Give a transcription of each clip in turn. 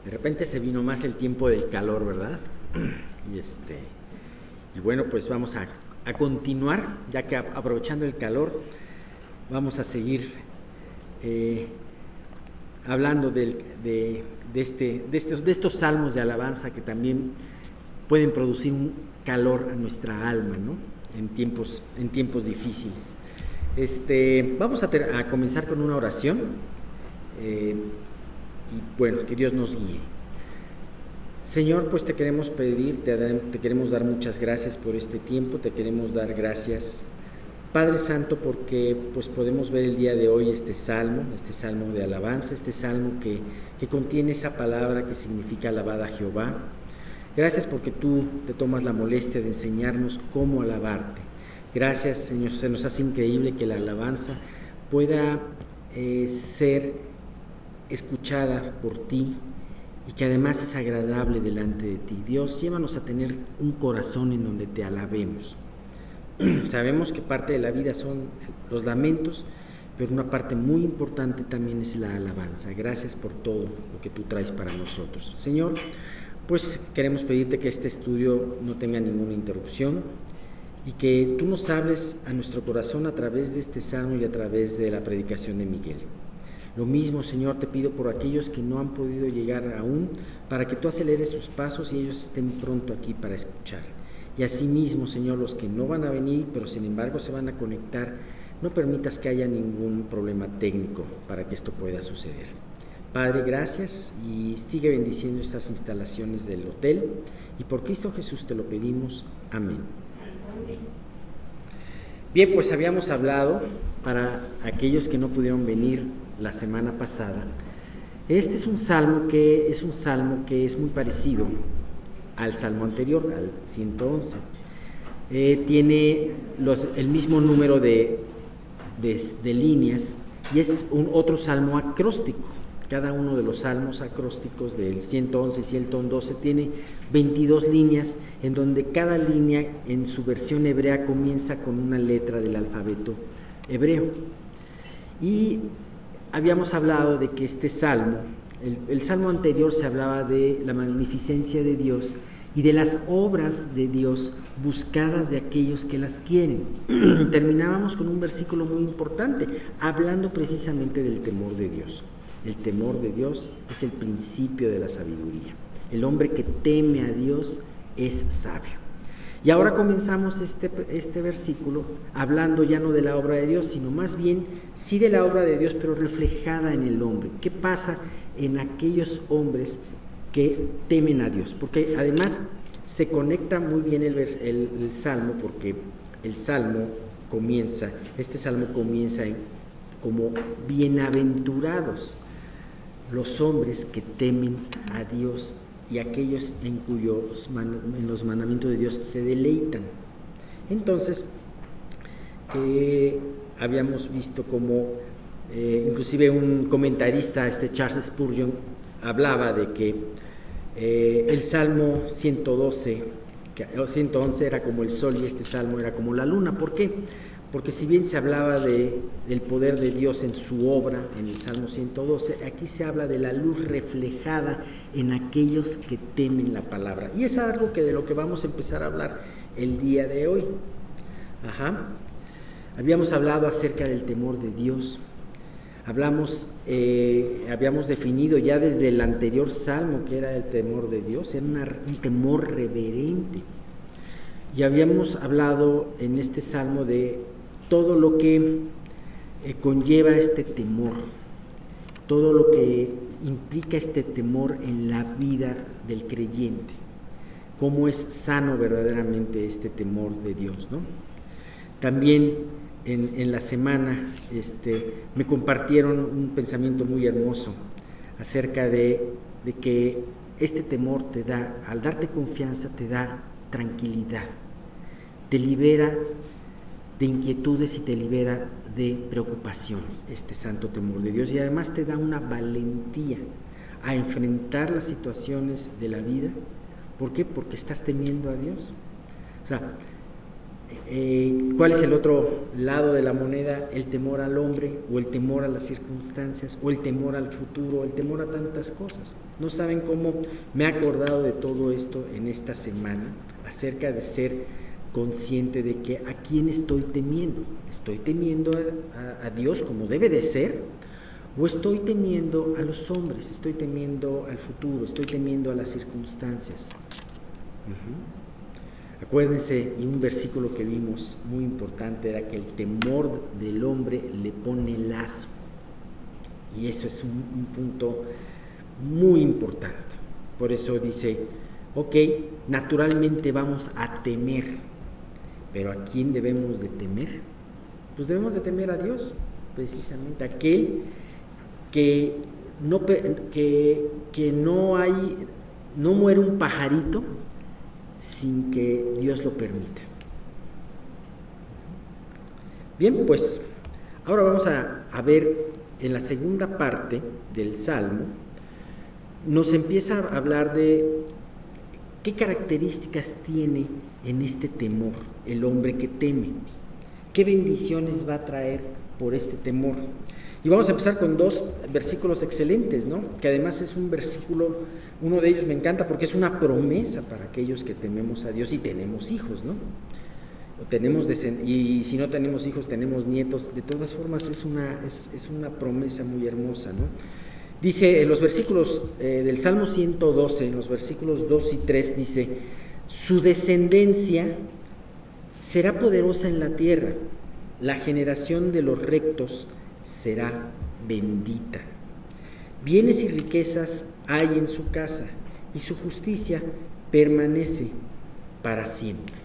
De repente se vino más el tiempo del calor, ¿verdad? Y bueno, pues vamos a continuar, ya que aprovechando el calor, vamos a seguir hablando de estos salmos de alabanza que también pueden producir un calor a nuestra alma, ¿no? En tiempos difíciles. Vamos a comenzar con una oración y bueno, que Dios nos guíe. Señor, pues te queremos pedir, te queremos dar muchas gracias por este tiempo, te queremos dar gracias, Padre Santo, porque pues podemos ver el día de hoy este salmo de alabanza, este salmo que contiene esa palabra que significa alabad a Jehová. Gracias porque tú te tomas la molestia de enseñarnos cómo alabarte. Gracias, Señor, se nos hace increíble que la alabanza pueda ser escuchada por ti y que además es agradable delante de ti. Dios, llévanos a tener un corazón en donde te alabemos. Sabemos que parte de la vida son los lamentos, pero una parte muy importante también es la alabanza. Gracias por todo lo que tú traes para nosotros. Señor, pues queremos pedirte que este estudio no tenga ninguna interrupción y que tú nos hables a nuestro corazón a través de este salmo y a través de la predicación de Miguel. Lo mismo, Señor, te pido por aquellos que no han podido llegar aún, para que tú aceleres sus pasos y ellos estén pronto aquí para escuchar. Y asimismo, Señor, los que no van a venir, pero sin embargo se van a conectar, no permitas que haya ningún problema técnico para que esto pueda suceder. Padre, gracias y sigue bendiciendo estas instalaciones del hotel y por Cristo Jesús te lo pedimos. Amén. Bien, pues habíamos hablado, para aquellos que no pudieron venir la semana pasada, este es un salmo que es muy parecido al salmo anterior, al 111. Tiene el mismo número de líneas y es otro salmo acróstico. Cada uno de los salmos acrósticos del 111 y 112 tiene 22 líneas, en donde cada línea en su versión hebrea comienza con una letra del alfabeto hebreo. Y habíamos hablado de que este salmo, el salmo anterior se hablaba de la magnificencia de Dios y de las obras de Dios buscadas de aquellos que las quieren. Terminábamos con un versículo muy importante, hablando precisamente del temor de Dios. El temor de Dios es el principio de la sabiduría. El hombre que teme a Dios es sabio. Y ahora comenzamos este versículo hablando ya no de la obra de Dios, sino más bien sí de la obra de Dios, pero reflejada en el hombre. ¿Qué pasa en aquellos hombres que temen a Dios? Porque además se conecta muy bien el salmo, porque este salmo comienza como bienaventurados los hombres que temen a Dios y aquellos en los mandamientos de Dios se deleitan. Entonces, habíamos visto como inclusive un comentarista, Charles Spurgeon, hablaba de que el Salmo 111 era como el sol y este salmo era como la luna. ¿Por qué? Porque si bien se hablaba del poder de Dios en su obra, en el Salmo 112, aquí se habla de la luz reflejada en aquellos que temen la palabra. Y es algo de lo que vamos a empezar a hablar el día de hoy. Habíamos hablado acerca del temor de Dios. Habíamos definido ya desde el anterior salmo que era el temor de Dios, era un temor reverente. Y habíamos hablado en este salmo de todo lo que conlleva este temor, todo lo que implica este temor en la vida del creyente, cómo es sano verdaderamente este temor de Dios, ¿no? También en la semana me compartieron un pensamiento muy hermoso acerca de que este temor te da, al darte confianza, te da tranquilidad, te libera de inquietudes y te libera de preocupaciones, este santo temor de Dios, y además te da una valentía a enfrentar las situaciones de la vida. ¿Por qué? Porque estás temiendo a Dios. O sea, ¿Cuál es el otro lado de la moneda? El temor al hombre, o el temor a las circunstancias, o el temor al futuro, o el temor a tantas cosas. No saben cómo me he acordado de todo esto en esta semana, acerca de ser consciente de que a quién estoy temiendo. ¿Estoy temiendo a Dios como debe de ser? ¿O estoy temiendo a los hombres? ¿Estoy temiendo al futuro? ¿Estoy temiendo a las circunstancias? Acuérdense, y un versículo que vimos muy importante era que el temor del hombre le pone lazo. Y eso es un punto muy importante. Por eso dice, ok, naturalmente vamos a temer, pero ¿a quién debemos de temer? Pues debemos de temer a Dios, precisamente, aquel que no muere un pajarito sin que Dios lo permita. Bien, pues ahora vamos a ver en la segunda parte del Salmo, nos empieza a hablar de qué características tiene en este temor el hombre que teme, qué bendiciones va a traer por este temor. Y vamos a empezar con dos versículos excelentes, ¿no? Que además es un versículo, uno de ellos me encanta porque es una promesa para aquellos que tememos a Dios y tenemos hijos, ¿no? Y si no tenemos hijos, tenemos nietos. De todas formas es una promesa muy hermosa, ¿no? Dice en los versículos del Salmo 112, en los versículos 2 y 3, dice: su descendencia será poderosa en la tierra, la generación de los rectos será bendita. Bienes y riquezas hay en su casa, y su justicia permanece para siempre.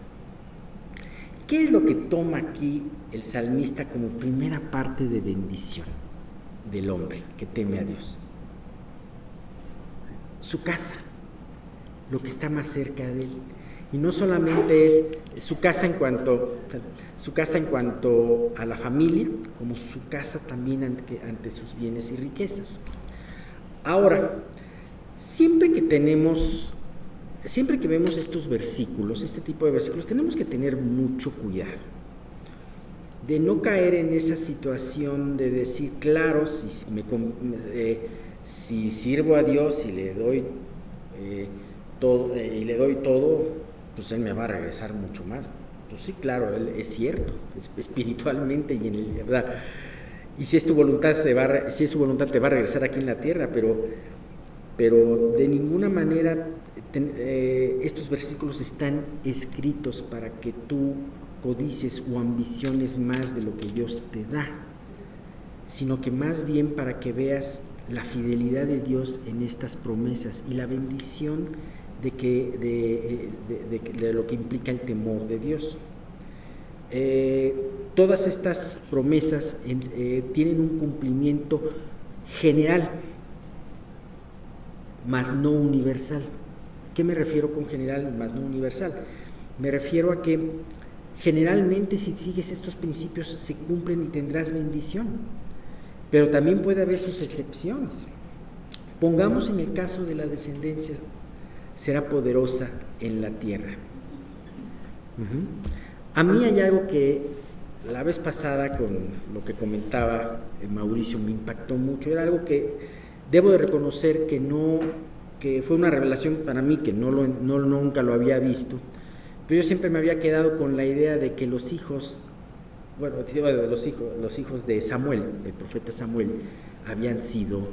¿Qué es lo que toma aquí el salmista como primera parte de bendición del hombre que teme a Dios? Su casa, lo que está más cerca de él. Y no solamente es su casa en cuanto a la familia, como su casa también ante sus bienes y riquezas. Ahora, siempre que vemos estos versículos, este tipo de versículos, tenemos que tener mucho cuidado de no caer en esa situación de decir, claro, si sirvo a Dios y le doy todo, pues Él me va a regresar mucho más. Pues sí, claro, Él es cierto, espiritualmente y en verdad. Y si es tu voluntad, te va a regresar aquí en la tierra, pero de ninguna manera estos versículos están escritos para que tú codicies o ambiciones más de lo que Dios te da, sino que más bien para que veas la fidelidad de Dios en estas promesas y la bendición de lo que implica el temor de Dios. Todas estas promesas tienen un cumplimiento general, mas no universal. ¿Qué me refiero con general mas no universal? Me refiero a que generalmente si sigues estos principios se cumplen y tendrás bendición, pero también puede haber sus excepciones. Pongamos en el caso de la descendencia, será poderosa en la tierra. A mí hay algo que la vez pasada con lo que comentaba Mauricio me impactó mucho. Era algo que debo de reconocer que fue una revelación para mí, que nunca lo había visto, pero yo siempre me había quedado con la idea de que los hijos de Samuel, del profeta Samuel, habían sido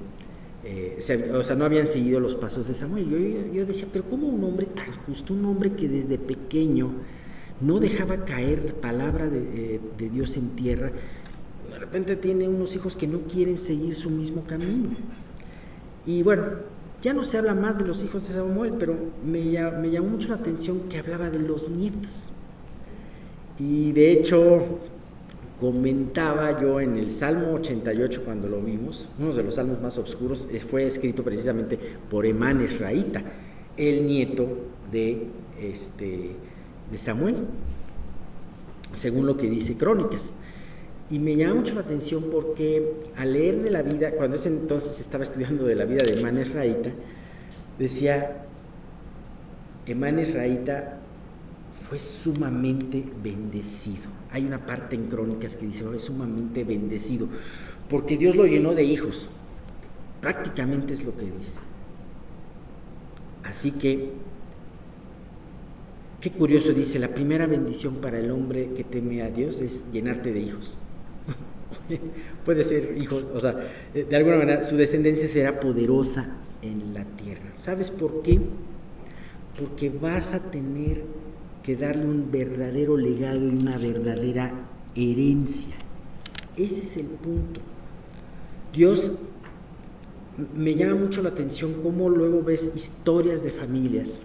no habían seguido los pasos de Samuel. Yo decía, pero ¿cómo un hombre tan justo, un hombre que desde pequeño no dejaba caer palabra de Dios en tierra, de repente tiene unos hijos que no quieren seguir su mismo camino? Y bueno, ya no se habla más de los hijos de Samuel, pero me llamó mucho la atención que hablaba de los nietos. Y de hecho, comentaba yo en el Salmo 88 cuando lo vimos, uno de los salmos más oscuros, fue escrito precisamente por Emán Esraíta, el nieto de Samuel, según lo que dice Crónicas. Y me llama mucho la atención porque al leer de la vida, cuando ese entonces estaba estudiando de la vida de Emán Esraíta, decía, Emán Esraíta fue sumamente bendecido. Hay una parte en Crónicas que dice, fue sumamente bendecido, porque Dios lo llenó de hijos. Prácticamente es lo que dice. Así que, qué curioso, dice, la primera bendición para el hombre que teme a Dios es llenarte de hijos. Puede ser hijos, o sea, de alguna manera su descendencia será poderosa en la tierra. ¿Sabes por qué? Porque vas a tener que darle un verdadero legado y una verdadera herencia. Ese es el punto. Dios, me llama mucho la atención cómo luego ves historias de familias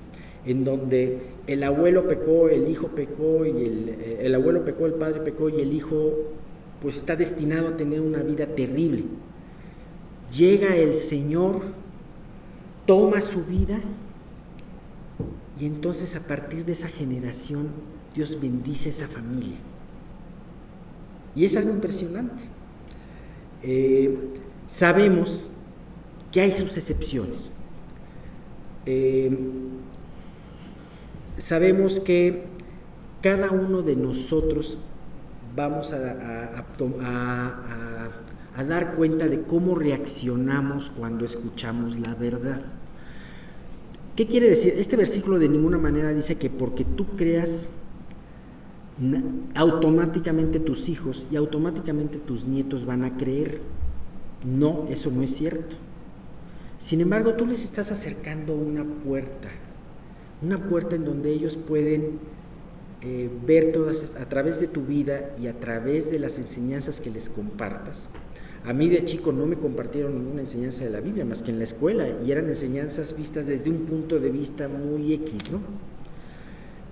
en donde el abuelo pecó, el hijo pecó, y el abuelo pecó, el padre pecó, y el hijo pues está destinado a tener una vida terrible. Llega el Señor, toma su vida, y entonces a partir de esa generación Dios bendice a esa familia. Y es algo impresionante. Sabemos que hay sus excepciones. Sabemos que cada uno de nosotros vamos a dar cuenta de cómo reaccionamos cuando escuchamos la verdad. ¿Qué quiere decir? Este versículo de ninguna manera dice que porque tú creas, automáticamente tus hijos y automáticamente tus nietos van a creer. No, eso no es cierto. Sin embargo, tú les estás acercando una puerta en donde ellos pueden ver todas, a través de tu vida y a través de las enseñanzas que les compartas. A mí de chico no me compartieron ninguna enseñanza de la Biblia más que en la escuela, y eran enseñanzas vistas desde un punto de vista muy X, ¿no?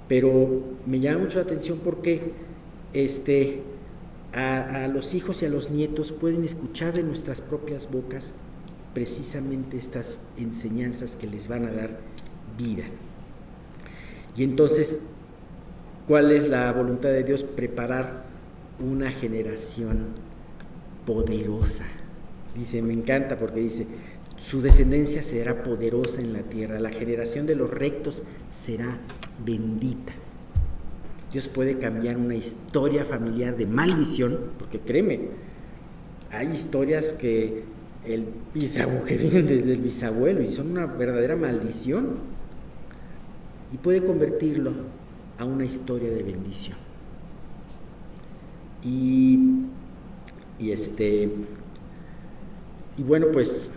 Pero me llama mucho la atención porque a los hijos y a los nietos pueden escuchar de nuestras propias bocas precisamente estas enseñanzas que les van a dar vida. Y entonces, ¿cuál es la voluntad de Dios? Preparar una generación poderosa. Dice, me encanta porque dice, su descendencia será poderosa en la tierra, la generación de los rectos será bendita. Dios puede cambiar una historia familiar de maldición, porque créeme, hay historias que vienen desde el bisabuelo y son una verdadera maldición, y puede convertirlo a una historia de bendición. Y bueno, pues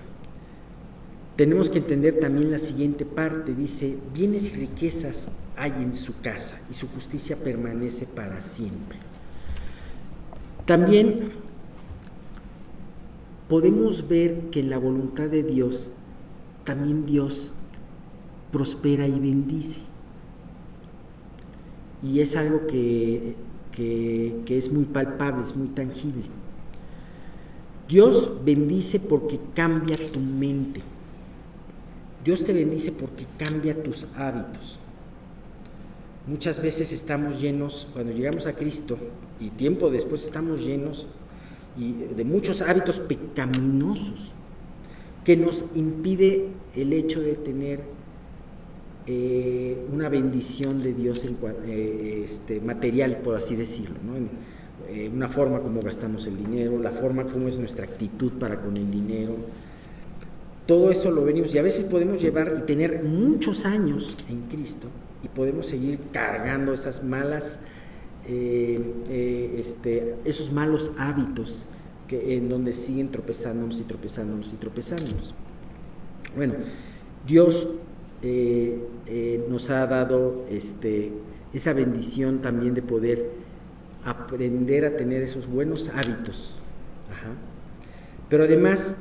tenemos que entender también la siguiente parte. Dice, bienes y riquezas hay en su casa y su justicia permanece para siempre. También podemos ver que en la voluntad de Dios, también Dios prospera y bendice. Y es algo que es muy palpable, es muy tangible. Dios bendice porque cambia tu mente. Dios te bendice porque cambia tus hábitos. Muchas veces estamos llenos, cuando llegamos a Cristo, y tiempo después estamos llenos de muchos hábitos pecaminosos que nos impide el hecho de tener una bendición de Dios material, por así decirlo, ¿no? Una forma como gastamos el dinero, la forma como es nuestra actitud para con el dinero. Todo eso lo venimos, y a veces podemos llevar y tener muchos años en Cristo y podemos seguir cargando esas malas, esos malos hábitos en donde siguen tropezándonos y tropezándonos y tropezándonos. Bueno, Dios nos ha dado esa bendición también de poder aprender a tener esos buenos hábitos. Ajá. Pero además,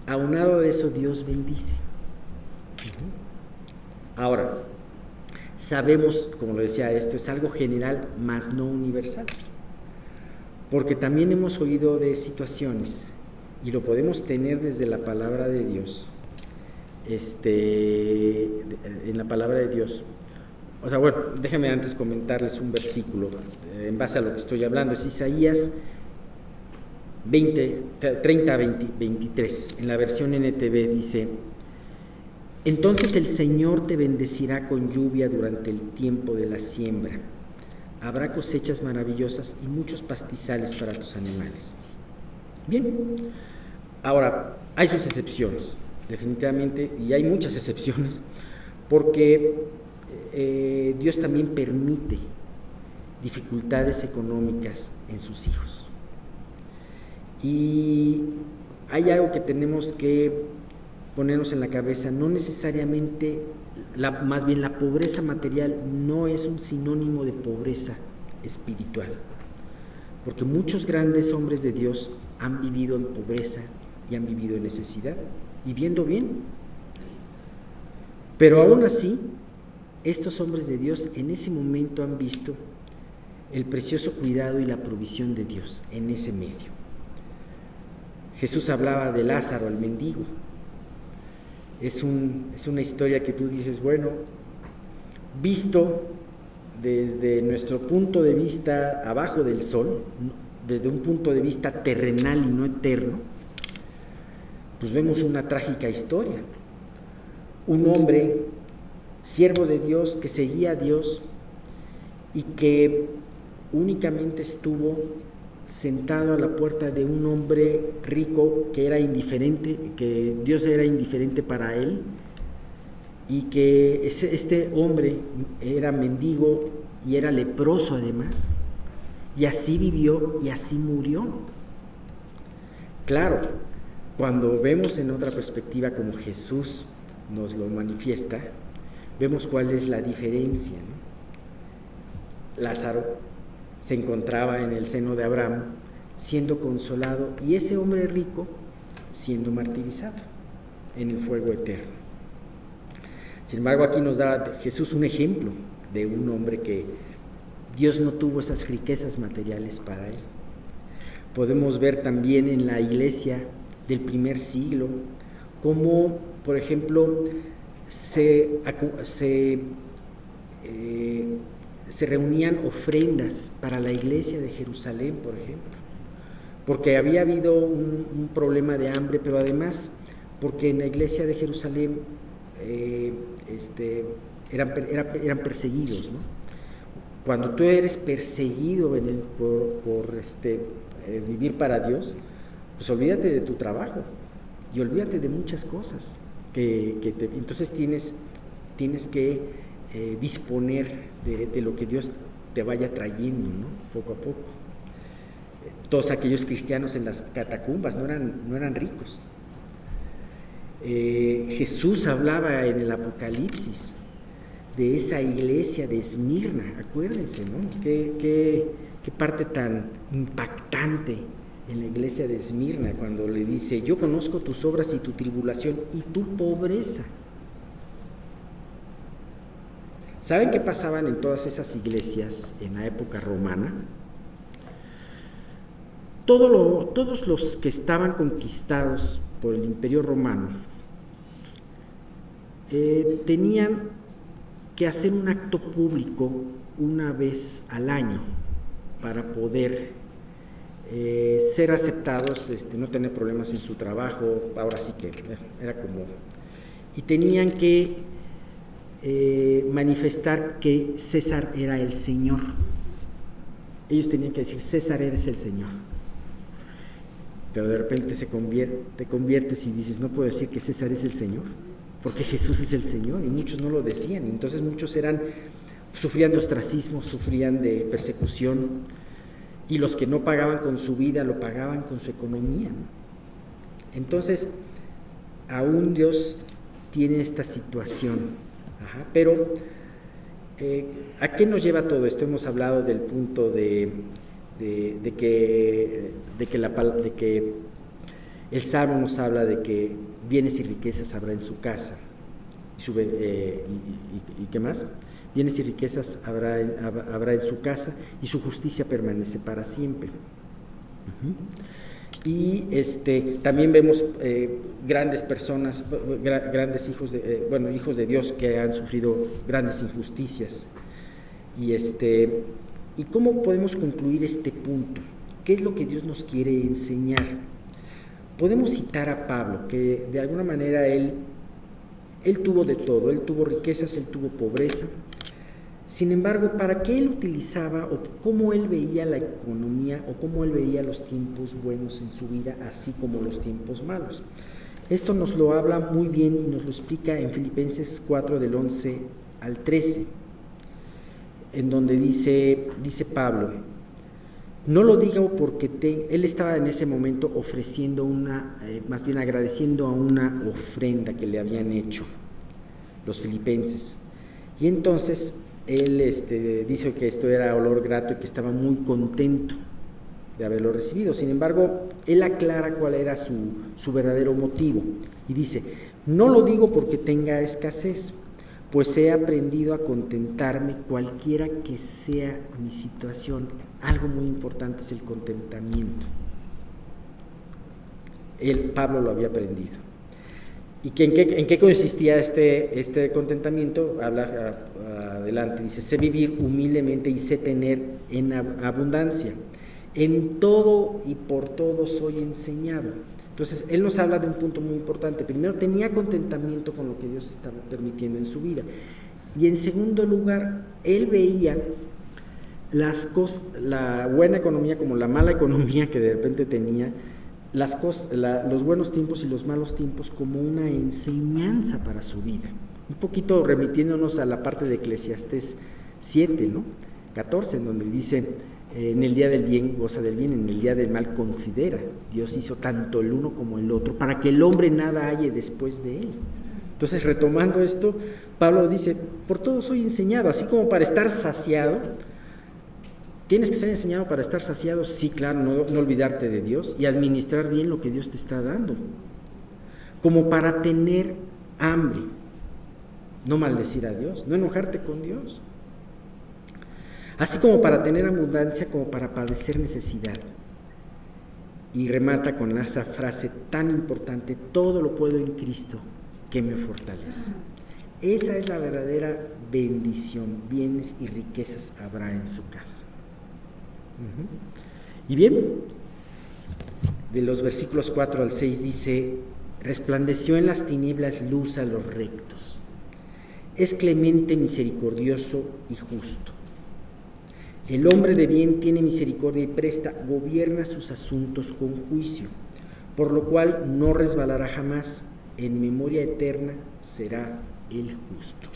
aunado de eso, Dios bendice. Ahora, sabemos, como lo decía, esto es algo general, mas no universal. Porque también hemos oído de situaciones, y lo podemos tener desde la palabra de Dios, en la palabra de Dios. O sea, bueno, déjenme antes comentarles un versículo en base a lo que estoy hablando. Es Isaías 30, 23. En la versión NTV dice, Entonces el Señor te bendecirá con lluvia durante el tiempo de la siembra. Habrá cosechas maravillosas y muchos pastizales para tus animales. Bien, ahora hay sus excepciones, definitivamente, y hay muchas excepciones, porque Dios también permite dificultades económicas en sus hijos. Y hay algo que tenemos que ponernos en la cabeza: no necesariamente, más bien la pobreza material no es un sinónimo de pobreza espiritual, porque muchos grandes hombres de Dios han vivido en pobreza y han vivido en necesidad, viviendo bien. Pero aún así, estos hombres de Dios en ese momento han visto el precioso cuidado y la provisión de Dios en ese medio. Jesús hablaba de Lázaro, el mendigo. Es una historia que tú dices, bueno, visto desde nuestro punto de vista abajo del sol, desde un punto de vista terrenal y no eterno, pues vemos una trágica historia. Un hombre, siervo de Dios, que seguía a Dios y que únicamente estuvo sentado a la puerta de un hombre rico que era indiferente, que Dios era indiferente para él, y que este hombre era mendigo y era leproso además, y así vivió y así murió. Claro, cuando vemos en otra perspectiva como Jesús nos lo manifiesta, vemos cuál es la diferencia, ¿no? Lázaro se encontraba en el seno de Abraham siendo consolado, y ese hombre rico siendo martirizado en el fuego eterno. Sin embargo, aquí nos da Jesús un ejemplo de un hombre que Dios no tuvo esas riquezas materiales para él. Podemos ver también en la iglesia del primer siglo cómo, por ejemplo, se reunían ofrendas para la iglesia de Jerusalén, por ejemplo, porque había habido un problema de hambre, pero además porque en la iglesia de Jerusalén eran perseguidos, ¿no? Cuando tú eres perseguido por vivir para Dios, pues olvídate de tu trabajo y olvídate de muchas cosas entonces tienes que disponer de lo que Dios te vaya trayendo, ¿no? Poco a poco. Todos aquellos cristianos en las catacumbas no eran ricos. Jesús hablaba en el Apocalipsis de esa iglesia de Esmirna, acuérdense, ¿no? Qué parte tan impactante en la iglesia de Esmirna, cuando le dice: yo conozco tus obras y tu tribulación y tu pobreza. ¿Saben qué pasaban en todas esas iglesias en la época romana? Todos los que estaban conquistados por el Imperio Romano tenían que hacer un acto público una vez al año para poder ser aceptados, no tener problemas en su trabajo. Ahora sí que era como... Y tenían que manifestar que César era el Señor. Ellos tenían que decir: César, eres el Señor. Pero de repente te conviertes y dices: no puedo decir que César es el Señor, porque Jesús es el Señor, y muchos no lo decían. Y entonces muchos sufrían de ostracismo, sufrían de persecución, y los que no pagaban con su vida lo pagaban con su economía, ¿no? Entonces, aún Dios tiene esta situación. Pero, ¿a qué nos lleva todo esto? Hemos hablado del punto de que el Salmo nos habla de que bienes y riquezas habrá en su casa. ¿Y qué más? Bienes y riquezas habrá en su casa, y su justicia permanece para siempre. Y también vemos grandes personas, grandes hijos de Dios que han sufrido grandes injusticias. ¿Y cómo podemos concluir este punto? ¿Qué es lo que Dios nos quiere enseñar? Podemos citar a Pablo, que de alguna manera él Él tuvo de todo, él tuvo riquezas, él tuvo pobreza. Sin embargo, ¿para qué él utilizaba o cómo él veía la economía o cómo él veía los tiempos buenos en su vida, así como los tiempos malos? Esto nos lo habla muy bien y nos lo explica en Filipenses 4 del 11 al 13, en donde dice Pablo, no lo digo porque él estaba en ese momento ofreciendo más bien agradeciendo a una ofrenda que le habían hecho los filipenses. Y entonces él dice que esto era olor grato y que estaba muy contento de haberlo recibido. Sin embargo, él aclara cuál era su verdadero motivo y dice, no lo digo porque tenga escasez, pues he aprendido a contentarme cualquiera que sea mi situación. Algo muy importante es el contentamiento. Pablo lo había aprendido. ¿Y en qué consistía este contentamiento? Habla adelante, dice, sé vivir humildemente y sé tener en abundancia. En todo y por todo soy enseñado. Entonces, él nos habla de un punto muy importante. Primero, tenía contentamiento con lo que Dios estaba permitiendo en su vida. Y en segundo lugar, él veía la buena economía como la mala economía que de repente tenía, los buenos tiempos y los malos tiempos como una enseñanza para su vida. Un poquito remitiéndonos a la parte de Eclesiastés 7, ¿no? 14, en donde dice, en el día del bien goza del bien, en el día del mal considera. Dios hizo tanto el uno como el otro para que el hombre nada halle después de él. Entonces, retomando esto, Pablo dice, por todo soy enseñado, así como para estar saciado. ¿Tienes que ser enseñado para estar saciado? Sí, claro, no olvidarte de Dios y administrar bien lo que Dios te está dando. Como para tener hambre, no maldecir a Dios, no enojarte con Dios. Así como para tener abundancia, como para padecer necesidad. Y remata con esa frase tan importante, todo lo puedo en Cristo que me fortalece. Esa es la verdadera bendición, bienes y riquezas habrá en su casa. Y bien, de los versículos 4 al 6 dice, resplandeció en las tinieblas luz a los rectos, es clemente, misericordioso y justo. El hombre de bien tiene misericordia y presta, gobierna sus asuntos con juicio, por lo cual no resbalará jamás, en memoria eterna será el justo.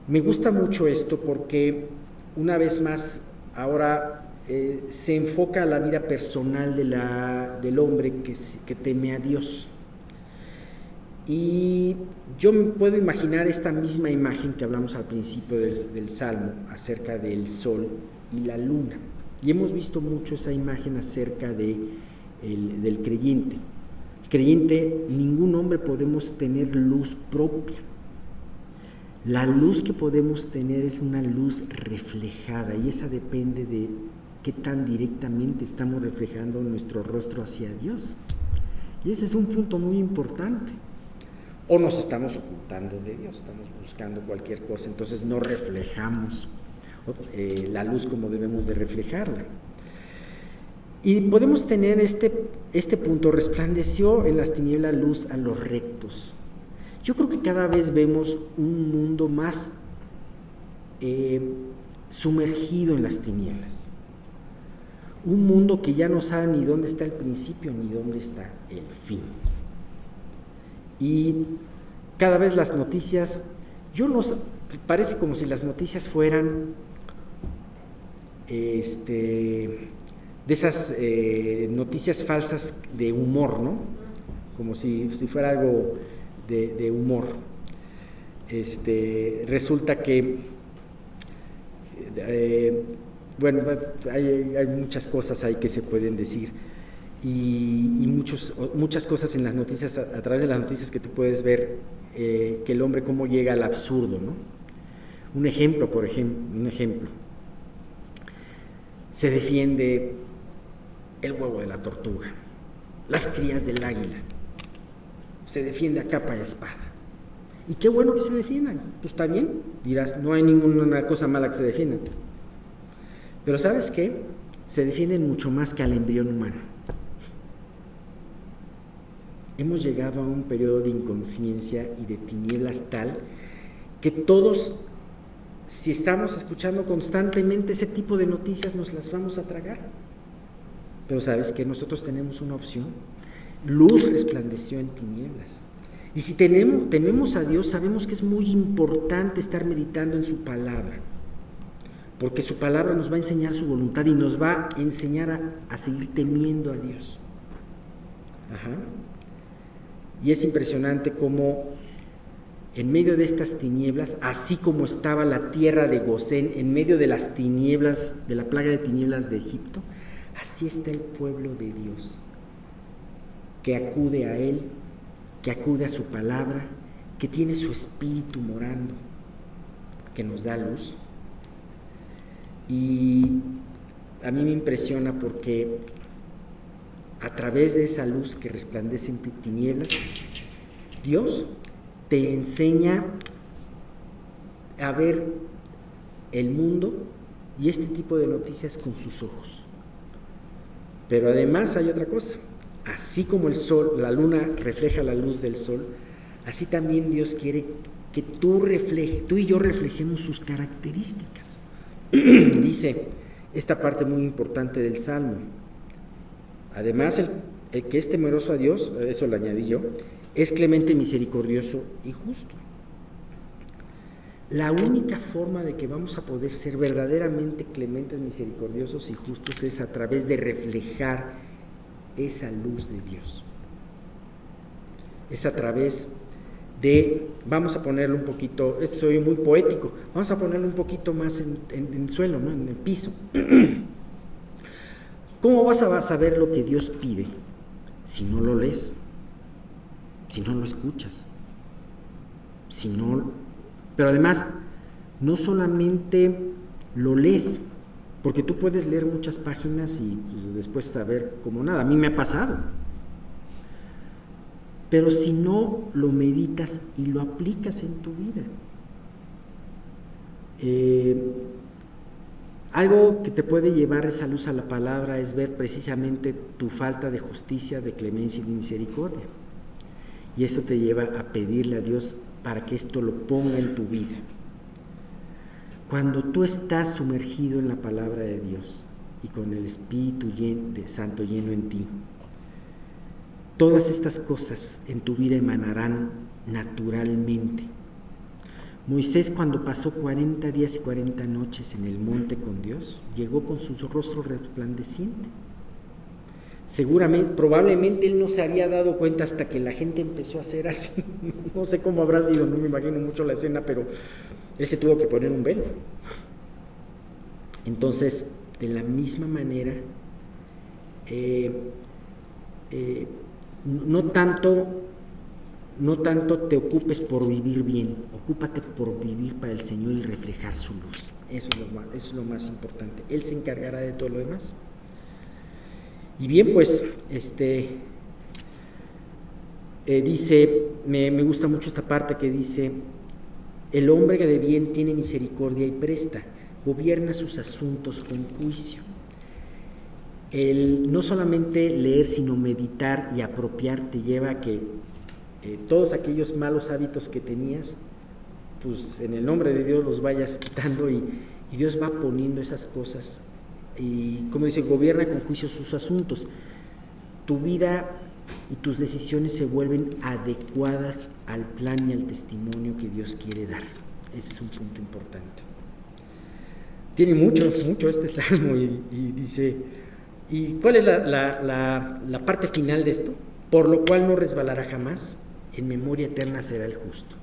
Me gusta mucho esto porque, una vez más, ahora se enfoca a la vida personal del hombre que teme a Dios. Y yo me puedo imaginar esta misma imagen que hablamos al principio del Salmo, acerca del sol y la luna. Y hemos visto mucho esa imagen acerca del creyente. El creyente, ningún hombre podemos tener luz propia. La luz que podemos tener es una luz reflejada, y esa depende de qué tan directamente estamos reflejando nuestro rostro hacia Dios. Y ese es un punto muy importante. O nos estamos ocultando de Dios, estamos buscando cualquier cosa, entonces no reflejamos la luz como debemos de reflejarla. Y podemos tener este punto, resplandeció en las tinieblas luz a los rectos. Yo creo que cada vez vemos un mundo más sumergido en las tinieblas. Un mundo que ya no sabe ni dónde está el principio ni dónde está el fin. Y cada vez las noticias, parece como si las noticias fueran de esas noticias falsas de humor, ¿no? Como si fuera algo de humor. Resulta que bueno, hay muchas cosas ahí que se pueden decir. Y muchas cosas en las noticias, a través de las noticias que tú puedes ver, que el hombre cómo llega al absurdo, ¿no? Un ejemplo, se defiende el huevo de la tortuga, las crías del águila, se defiende a capa y espada. Y qué bueno que se defiendan, pues está bien, dirás, no hay ninguna cosa mala que se defiendan. Pero ¿sabes qué? Se defienden mucho más que al embrión humano. hemos llegado a un periodo de inconsciencia y de tinieblas tal que todos, si estamos escuchando constantemente ese tipo de noticias, nos las vamos a tragar. Pero ¿sabes qué? Nosotros tenemos una opción. Luz resplandeció en tinieblas. Y si tememos a Dios, sabemos que es muy importante estar meditando en su palabra, porque su palabra nos va a enseñar su voluntad y nos va a enseñar a seguir temiendo a Dios. Y es impresionante cómo en medio de estas tinieblas, así como estaba la tierra de Gosén en medio de las tinieblas, de la plaga de tinieblas de Egipto, así está el pueblo de Dios, que acude a Él, que acude a su palabra, que tiene su espíritu morando, que nos da luz. Y a mí me impresiona porque a través de esa luz que resplandece en tinieblas, Dios te enseña a ver el mundo y este tipo de noticias con sus ojos. Pero además hay otra cosa. Así como el sol, la luna refleja la luz del sol, así también Dios quiere que tú y yo reflejemos sus características. Dice esta parte muy importante del Salmo. Además, el que es temeroso a Dios, eso lo añadí yo, es clemente, misericordioso y justo. La única forma de que vamos a poder ser verdaderamente clementes, misericordiosos y justos es a través de reflejar esa luz de Dios. Es a través de, vamos a ponerlo un poquito, esto soy muy poético, vamos a ponerlo un poquito más en el suelo, ¿no? En el piso. ¿Cómo vas a saber lo que Dios pide si no lo lees, si no lo escuchas, pero además no solamente lo lees, porque tú puedes leer muchas páginas y pues, después saber como nada? A mí me ha pasado. Pero si no lo meditas y lo aplicas en tu vida, algo que te puede llevar esa luz a la palabra es ver precisamente tu falta de justicia, de clemencia y de misericordia. Y eso te lleva a pedirle a Dios para que esto lo ponga en tu vida. Cuando tú estás sumergido en la palabra de Dios y con el Espíritu Santo lleno en ti, todas estas cosas en tu vida emanarán naturalmente. Moisés, cuando pasó 40 días y 40 noches en el monte con Dios, llegó con su rostro resplandeciente. Probablemente él no se había dado cuenta hasta que la gente empezó a hacer así. No sé cómo habrá sido, no me imagino mucho la escena, pero él se tuvo que poner un velo. Entonces, de la misma manera, no tanto te ocupes por vivir bien, ocúpate por vivir para el Señor y reflejar su luz. Eso es lo más importante. Él se encargará de todo lo demás. Y bien, pues, dice, me gusta mucho esta parte que dice: el hombre de bien tiene misericordia y presta, gobierna sus asuntos con juicio. El no solamente leer, sino meditar y apropiar te lleva a que todos aquellos malos hábitos que tenías, pues en el nombre de Dios los vayas quitando y Dios va poniendo esas cosas. Y como dice, gobierna con juicio sus asuntos. Tu vida y tus decisiones se vuelven adecuadas al plan y al testimonio que Dios quiere dar. Ese es un punto importante. Tiene mucho este salmo y dice, ¿y cuál es la parte final de esto? Por lo cual no resbalará jamás, en memoria eterna será el justo.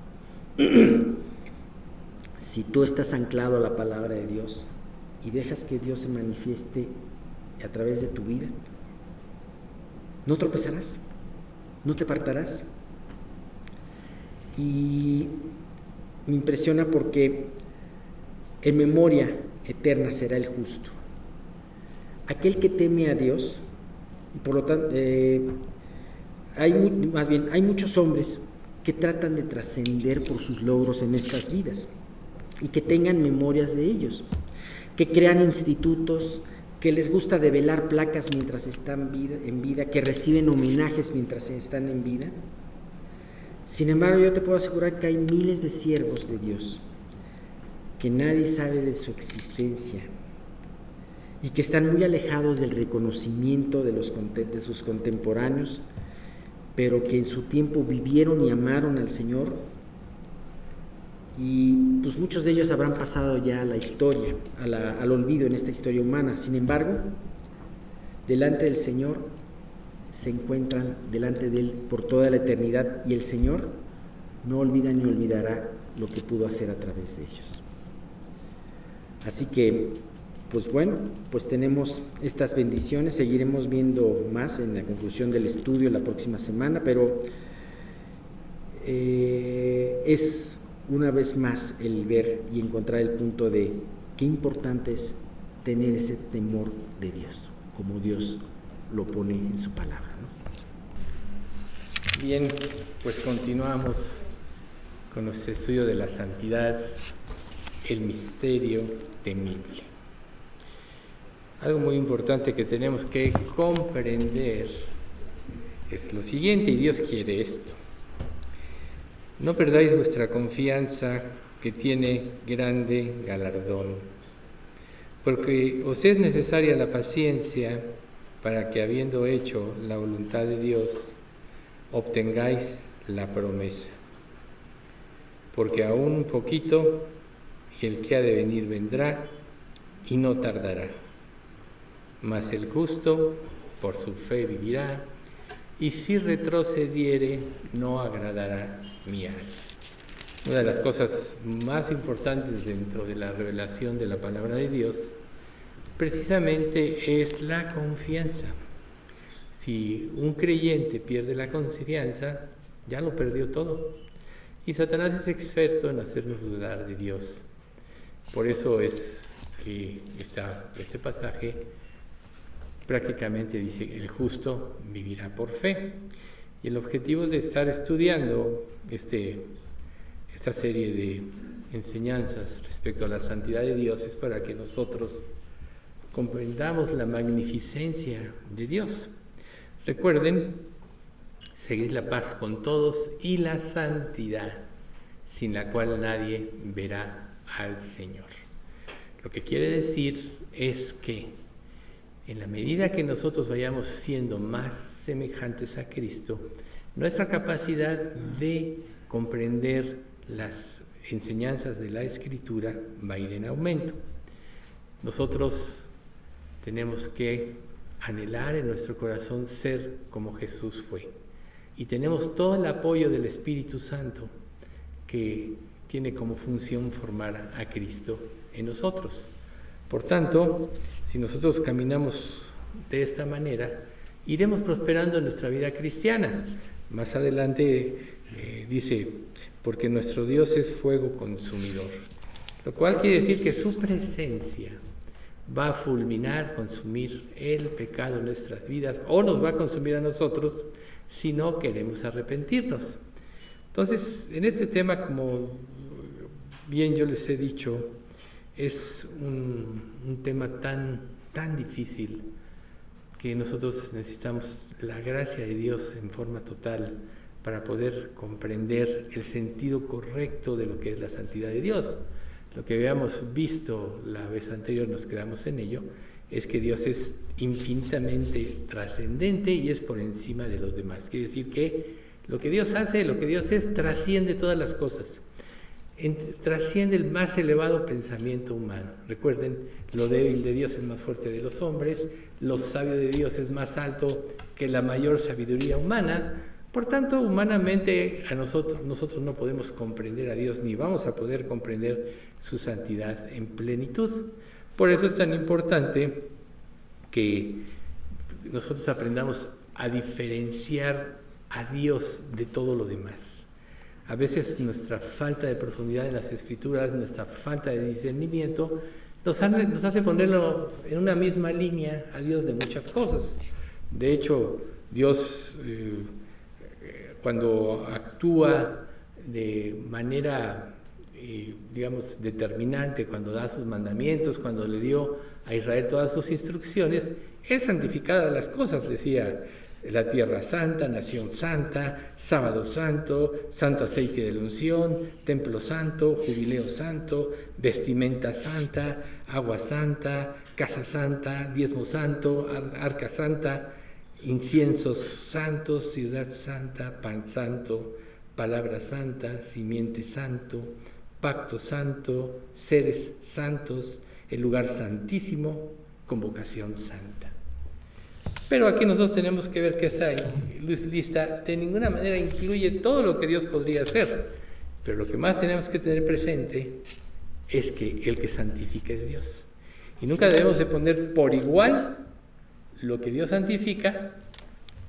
Si tú estás anclado a la palabra de Dios y dejas que Dios se manifieste a través de tu vida, no tropezarás, no te apartarás. Y me impresiona porque en memoria eterna será el justo. Aquel que teme a Dios, y por lo tanto, hay muchos hombres que tratan de trascender por sus logros en estas vidas y que tengan memorias de ellos, que crean institutos, que les gusta develar placas mientras están en vida, que reciben homenajes mientras están en vida. Sin embargo, yo te puedo asegurar que hay miles de siervos de Dios que nadie sabe de su existencia y que están muy alejados del reconocimiento de sus contemporáneos, pero que en su tiempo vivieron y amaron al Señor, y pues muchos de ellos habrán pasado ya a la historia, al olvido en esta historia humana. Sin embargo, delante del Señor se encuentran delante de Él por toda la eternidad, y el Señor no olvida ni olvidará lo que pudo hacer a través de ellos. Así que, pues bueno, pues tenemos estas bendiciones. Seguiremos viendo más en la conclusión del estudio la próxima semana, pero es una vez más el ver y encontrar el punto de qué importante es tener ese temor de Dios, como Dios lo pone en su palabra, ¿no? Bien, pues continuamos con nuestro estudio de la santidad, el misterio temible. Algo muy importante que tenemos que comprender es lo siguiente, y Dios quiere esto: no perdáis vuestra confianza, que tiene grande galardón, porque os es necesaria la paciencia, para que, habiendo hecho la voluntad de Dios, obtengáis la promesa. Porque aún un poquito, y el que ha de venir vendrá, y no tardará. Mas el justo por su fe vivirá, y si retrocediere, no agradará mi alma. Una de las cosas más importantes dentro de la revelación de la palabra de Dios precisamente es la confianza. Si un creyente pierde la confianza, ya lo perdió todo. Y Satanás es experto en hacernos dudar de Dios. Por eso es que este pasaje prácticamente dice: el justo vivirá por fe. Y el objetivo de estar estudiando esta serie de enseñanzas respecto a la santidad de Dios es para que nosotros comprendamos la magnificencia de Dios. Recuerden, seguid la paz con todos y la santidad, sin la cual nadie verá al Señor. Lo que quiere decir es que en la medida que nosotros vayamos siendo más semejantes a Cristo, nuestra capacidad de comprender las enseñanzas de la Escritura va a ir en aumento. Nosotros tenemos que anhelar en nuestro corazón ser como Jesús fue. Y tenemos todo el apoyo del Espíritu Santo, que tiene como función formar a Cristo en nosotros. Por tanto, si nosotros caminamos de esta manera, iremos prosperando en nuestra vida cristiana. Más adelante dice: porque nuestro Dios es fuego consumidor, lo cual quiere decir que su presencia va a fulminar, consumir el pecado en nuestras vidas, o nos va a consumir a nosotros si no queremos arrepentirnos. Entonces, en este tema, como bien yo les he dicho, es un tema tan difícil que nosotros necesitamos la gracia de Dios en forma total para poder comprender el sentido correcto de lo que es la santidad de Dios. Lo que habíamos visto la vez anterior, nos quedamos en ello, es que Dios es infinitamente trascendente y es por encima de los demás. Quiere decir que lo que Dios hace, lo que Dios es, trasciende todas las cosas. Trasciende el más elevado pensamiento humano. Recuerden, lo débil de Dios es más fuerte de los hombres, lo sabio de Dios es más alto que la mayor sabiduría humana. Por tanto, humanamente nosotros no podemos comprender a Dios, ni vamos a poder comprender su santidad en plenitud. Por eso es tan importante que nosotros aprendamos a diferenciar a Dios de todo lo demás. A veces nuestra falta de profundidad en las Escrituras, nuestra falta de discernimiento, nos hace ponerlo en una misma línea a Dios de muchas cosas. De hecho, Dios cuando actúa de manera digamos, determinante cuando da sus mandamientos, cuando le dio a Israel todas sus instrucciones. Él santificaba las cosas, decía: la tierra santa, nación santa, sábado santo, santo aceite de la unción, templo santo, jubileo santo, vestimenta santa, agua santa, casa santa, diezmo santo, arca santa, inciensos santos, ciudad santa, pan santo, palabra santa, simiente santo, pacto santo, seres santos, el lugar santísimo, convocación santa. Pero aquí nosotros tenemos que ver que esta lista de ninguna manera incluye todo lo que Dios podría hacer. Pero lo que más tenemos que tener presente es que el que santifica es Dios. Y nunca debemos de poner por igual lo que Dios santifica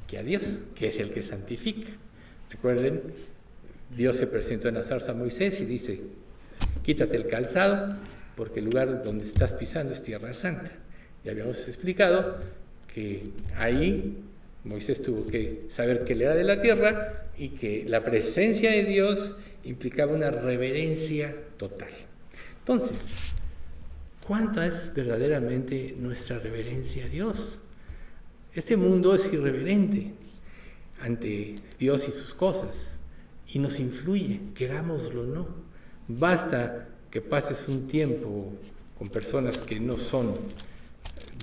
que a Dios, que es el que santifica. Recuerden, Dios se presentó en la zarza a Moisés y dice: quítate el calzado, porque el lugar donde estás pisando es tierra santa. Ya habíamos explicado que ahí Moisés tuvo que saber que le era de la tierra y que la presencia de Dios implicaba una reverencia total. Entonces, ¿cuánta es verdaderamente nuestra reverencia a Dios? Este mundo es irreverente ante Dios y sus cosas y nos influye, querámoslo o no. Basta que pases un tiempo con personas que no son,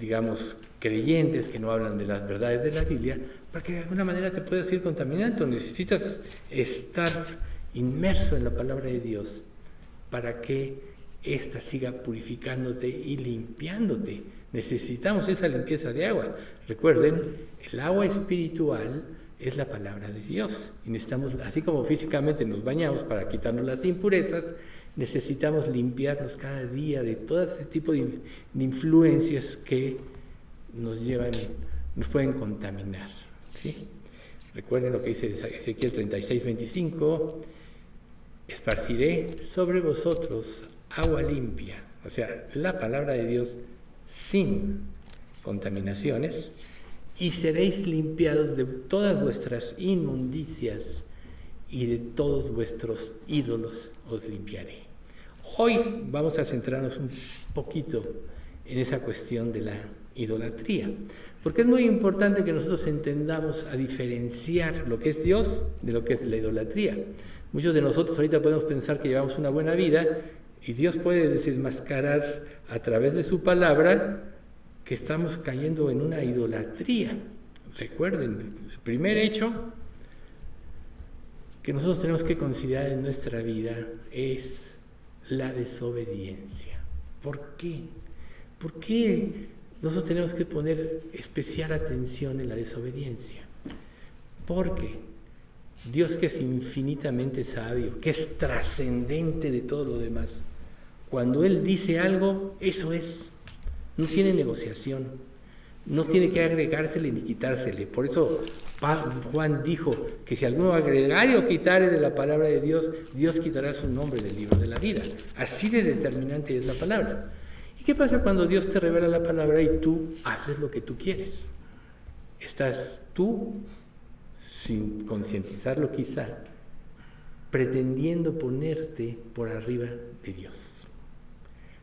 digamos, creyentes, que no hablan de las verdades de la Biblia, para que de alguna manera te puedas ir contaminando. Necesitas estar inmerso en la palabra de Dios para que ésta siga purificándote y limpiándote. Necesitamos esa limpieza de agua. Recuerden, el agua espiritual es la palabra de Dios. Y necesitamos, así como físicamente nos bañamos para quitarnos las impurezas, necesitamos limpiarnos cada día de todo ese tipo de influencias que nos llevan, nos pueden contaminar, ¿sí? Recuerden lo que dice Ezequiel 36:25: esparciré sobre vosotros agua limpia, o sea, la palabra de Dios sin contaminaciones, y seréis limpiados de todas vuestras inmundicias y de todos vuestros ídolos os limpiaré. Hoy vamos a centrarnos un poquito en esa cuestión de la idolatría, porque es muy importante que nosotros entendamos a diferenciar lo que es Dios de lo que es la idolatría. Muchos de nosotros ahorita podemos pensar que llevamos una buena vida y Dios puede desenmascarar a través de su palabra que estamos cayendo en una idolatría. Recuerden, el primer hecho que nosotros tenemos que considerar en nuestra vida es la desobediencia. ¿Por qué? ¿Por qué nosotros tenemos que poner especial atención en la desobediencia? Porque Dios, que es infinitamente sabio, que es trascendente de todo lo demás, cuando Él dice algo, eso es. No tiene negociación, no tiene que agregársele ni quitársele. Por eso Juan dijo que si alguno agregare o quitare de la palabra de Dios, Dios quitará su nombre del libro de la vida. Así de determinante es la palabra. ¿Y qué pasa cuando Dios te revela la palabra y tú haces lo que tú quieres? Estás tú, sin concientizarlo quizá, pretendiendo ponerte por arriba de Dios.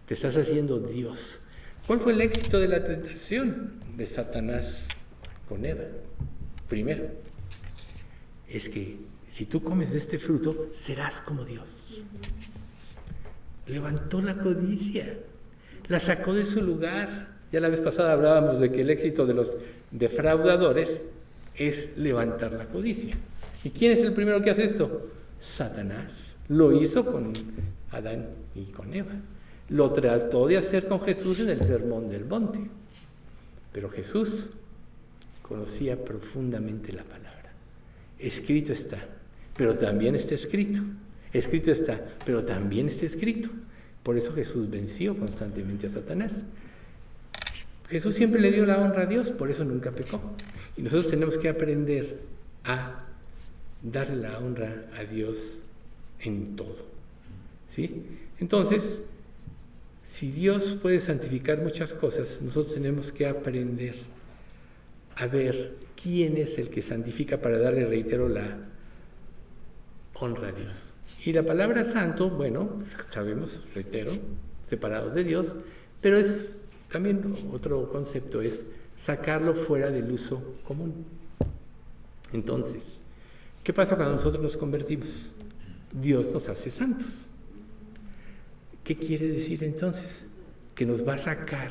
Te estás haciendo Dios. ¿Cuál fue el éxito de la tentación de Satanás con Eva? Primero, es que si tú comes de este fruto, serás como Dios. Levantó la codicia, la sacó de su lugar. Ya la vez pasada hablábamos de que el éxito de los defraudadores es levantar la codicia. ¿Y quién es el primero que hace esto? Satanás. Lo hizo con Adán y con Eva. Lo trató de hacer con Jesús en el Sermón del Monte. Pero Jesús conocía profundamente la palabra. Escrito está, pero también está escrito. Escrito está, pero también está escrito. Por eso Jesús venció constantemente a Satanás. Jesús siempre le dio la honra a Dios, por eso nunca pecó. Y nosotros tenemos que aprender a darle la honra a Dios en todo, ¿sí? Entonces, si Dios puede santificar muchas cosas, nosotros tenemos que aprender a ver quién es el que santifica para darle, reitero, la honra a Dios. Y la palabra santo, bueno, sabemos, reitero, separados de Dios, pero es también otro concepto, es sacarlo fuera del uso común. Entonces, ¿qué pasa cuando nosotros nos convertimos? Dios nos hace santos. ¿Qué quiere decir entonces? Que nos va a sacar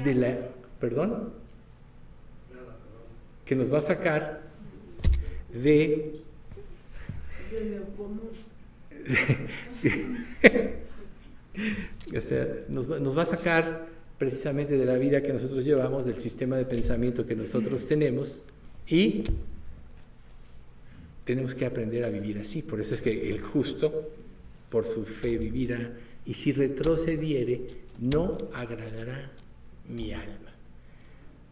de la... ¿Perdón? Que nos va a sacar de... O sea, nos va a sacar precisamente de la vida que nosotros llevamos, del sistema de pensamiento que nosotros tenemos, y tenemos que aprender a vivir así. Por eso es que el justo por su fe vivirá, y si retrocediere no agradará mi alma.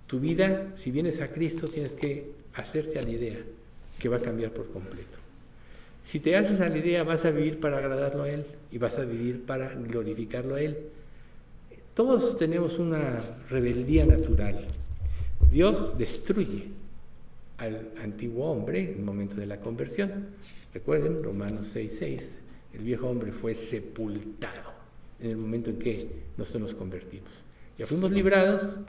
Tu vida, si vienes a Cristo, tienes que hacerte a la idea que va a cambiar por completo. Si te haces a la idea, vas a vivir para agradarlo a Él y vas a vivir para glorificarlo a Él. Todos tenemos una rebeldía natural. Dios destruye al antiguo hombre en el momento de la conversión. Recuerden, Romanos 6:6, el viejo hombre fue sepultado en el momento en que nosotros nos convertimos. Ya fuimos librados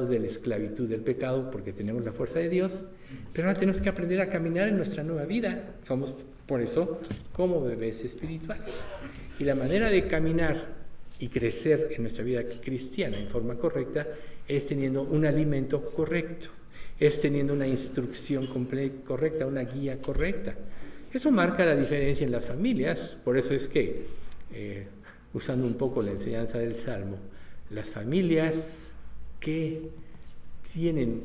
de la esclavitud del pecado porque tenemos la fuerza de Dios, pero ahora tenemos que aprender a caminar en nuestra nueva vida. Somos, por eso, como bebés espirituales. Y la manera de caminar y crecer en nuestra vida cristiana en forma correcta es teniendo un alimento correcto, es teniendo una instrucción correcta, una guía correcta. Eso marca la diferencia en las familias. Por eso es que, usando un poco la enseñanza del Salmo, las familias que tienen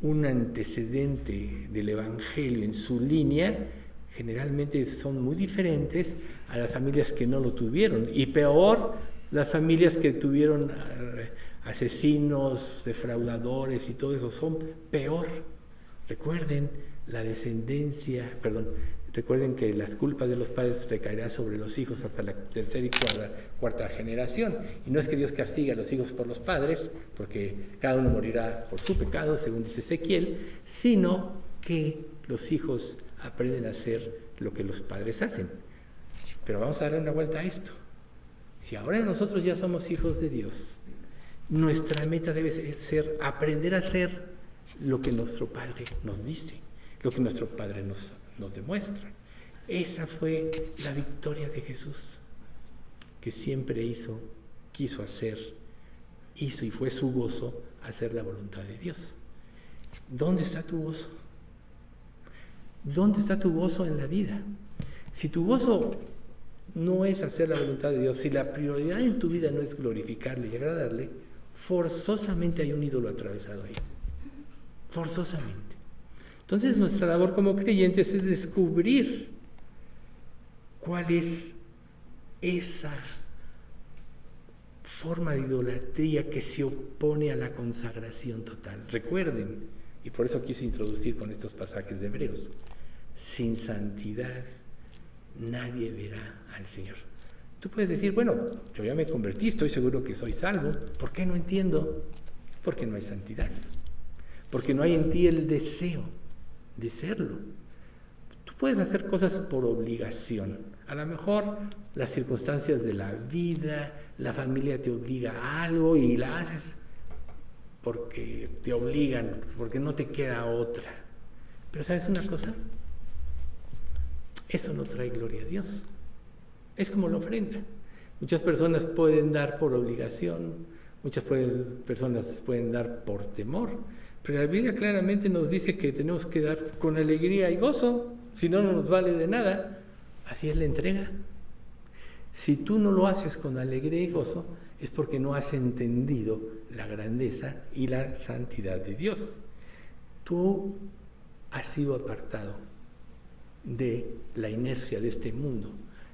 un antecedente del Evangelio en su línea, generalmente son muy diferentes a las familias que no lo tuvieron. Y peor, las familias que tuvieron asesinos, defraudadores y todo eso, son peor. Recuerden recuerden que las culpas de los padres recaerán sobre los hijos hasta la tercera y cuarta generación. Y no es que Dios castigue a los hijos por los padres, porque cada uno morirá por su pecado, según dice Ezequiel, sino que los hijos aprenden a hacer lo que los padres hacen. Pero vamos a darle una vuelta a esto. Si ahora nosotros ya somos hijos de Dios, nuestra meta debe ser aprender a hacer lo que nuestro Padre nos dice, lo que nuestro Padre nos demuestra. Esa fue la victoria de Jesús, que siempre hizo y fue su gozo hacer la voluntad de Dios. ¿Dónde está tu gozo? ¿Dónde está tu gozo en la vida? Si tu gozo no es hacer la voluntad de Dios, si la prioridad en tu vida no es glorificarle y agradarle, forzosamente hay un ídolo atravesado ahí. Forzosamente. Entonces nuestra labor como creyentes es descubrir cuál es esa forma de idolatría que se opone a la consagración total. Recuerden, y por eso quise introducir con estos pasajes de Hebreos, sin santidad nadie verá al Señor. Tú puedes decir, bueno, yo ya me convertí, estoy seguro que soy salvo. ¿Por qué no entiendo? Porque no hay santidad. Porque no hay en ti el deseo de serlo. Tú puedes hacer cosas por obligación. A lo mejor las circunstancias de la vida, la familia te obliga a algo y la haces porque te obligan, porque no te queda otra. Pero ¿sabes una cosa? Eso no trae gloria a Dios. Es como la ofrenda. Muchas personas pueden dar por obligación, muchas personas pueden dar por temor, pero la Biblia claramente nos dice que tenemos que dar con alegría y gozo, si no, no nos vale de nada. Así es la entrega. Si tú no lo haces con alegría y gozo, es porque no has entendido la grandeza y la santidad de Dios. Tú has sido apartado de la inercia de este mundo,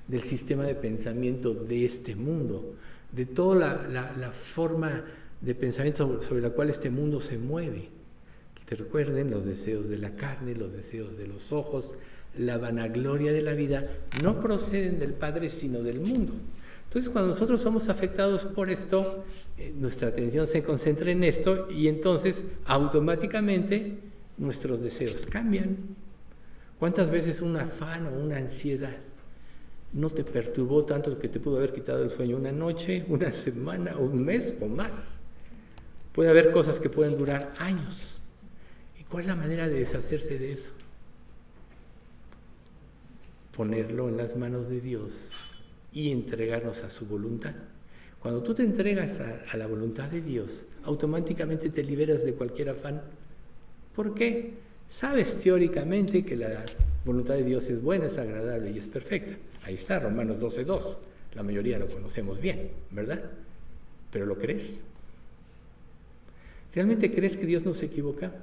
del sistema de pensamiento de este mundo, de toda la forma de pensamiento sobre la cual este mundo se mueve. Te recuerden, los deseos de la carne, los deseos de los ojos, la vanagloria de la vida, no proceden del Padre, sino del mundo. Entonces, cuando nosotros somos afectados por esto, nuestra atención se concentra en esto y entonces automáticamente nuestros deseos cambian. ¿Cuántas veces un afán o una ansiedad no te perturbó tanto que te pudo haber quitado el sueño una noche, una semana, un mes o más? Puede haber cosas que pueden durar años. ¿Y cuál es la manera de deshacerse de eso? Ponerlo en las manos de Dios y entregarnos a su voluntad. Cuando tú te entregas a la voluntad de Dios, automáticamente te liberas de cualquier afán. ¿Por qué? Sabes teóricamente que la voluntad de Dios es buena, es agradable y es perfecta. Ahí está, Romanos 12:2. La mayoría lo conocemos bien, ¿verdad? ¿Pero lo crees? ¿Realmente crees que Dios no se equivoca?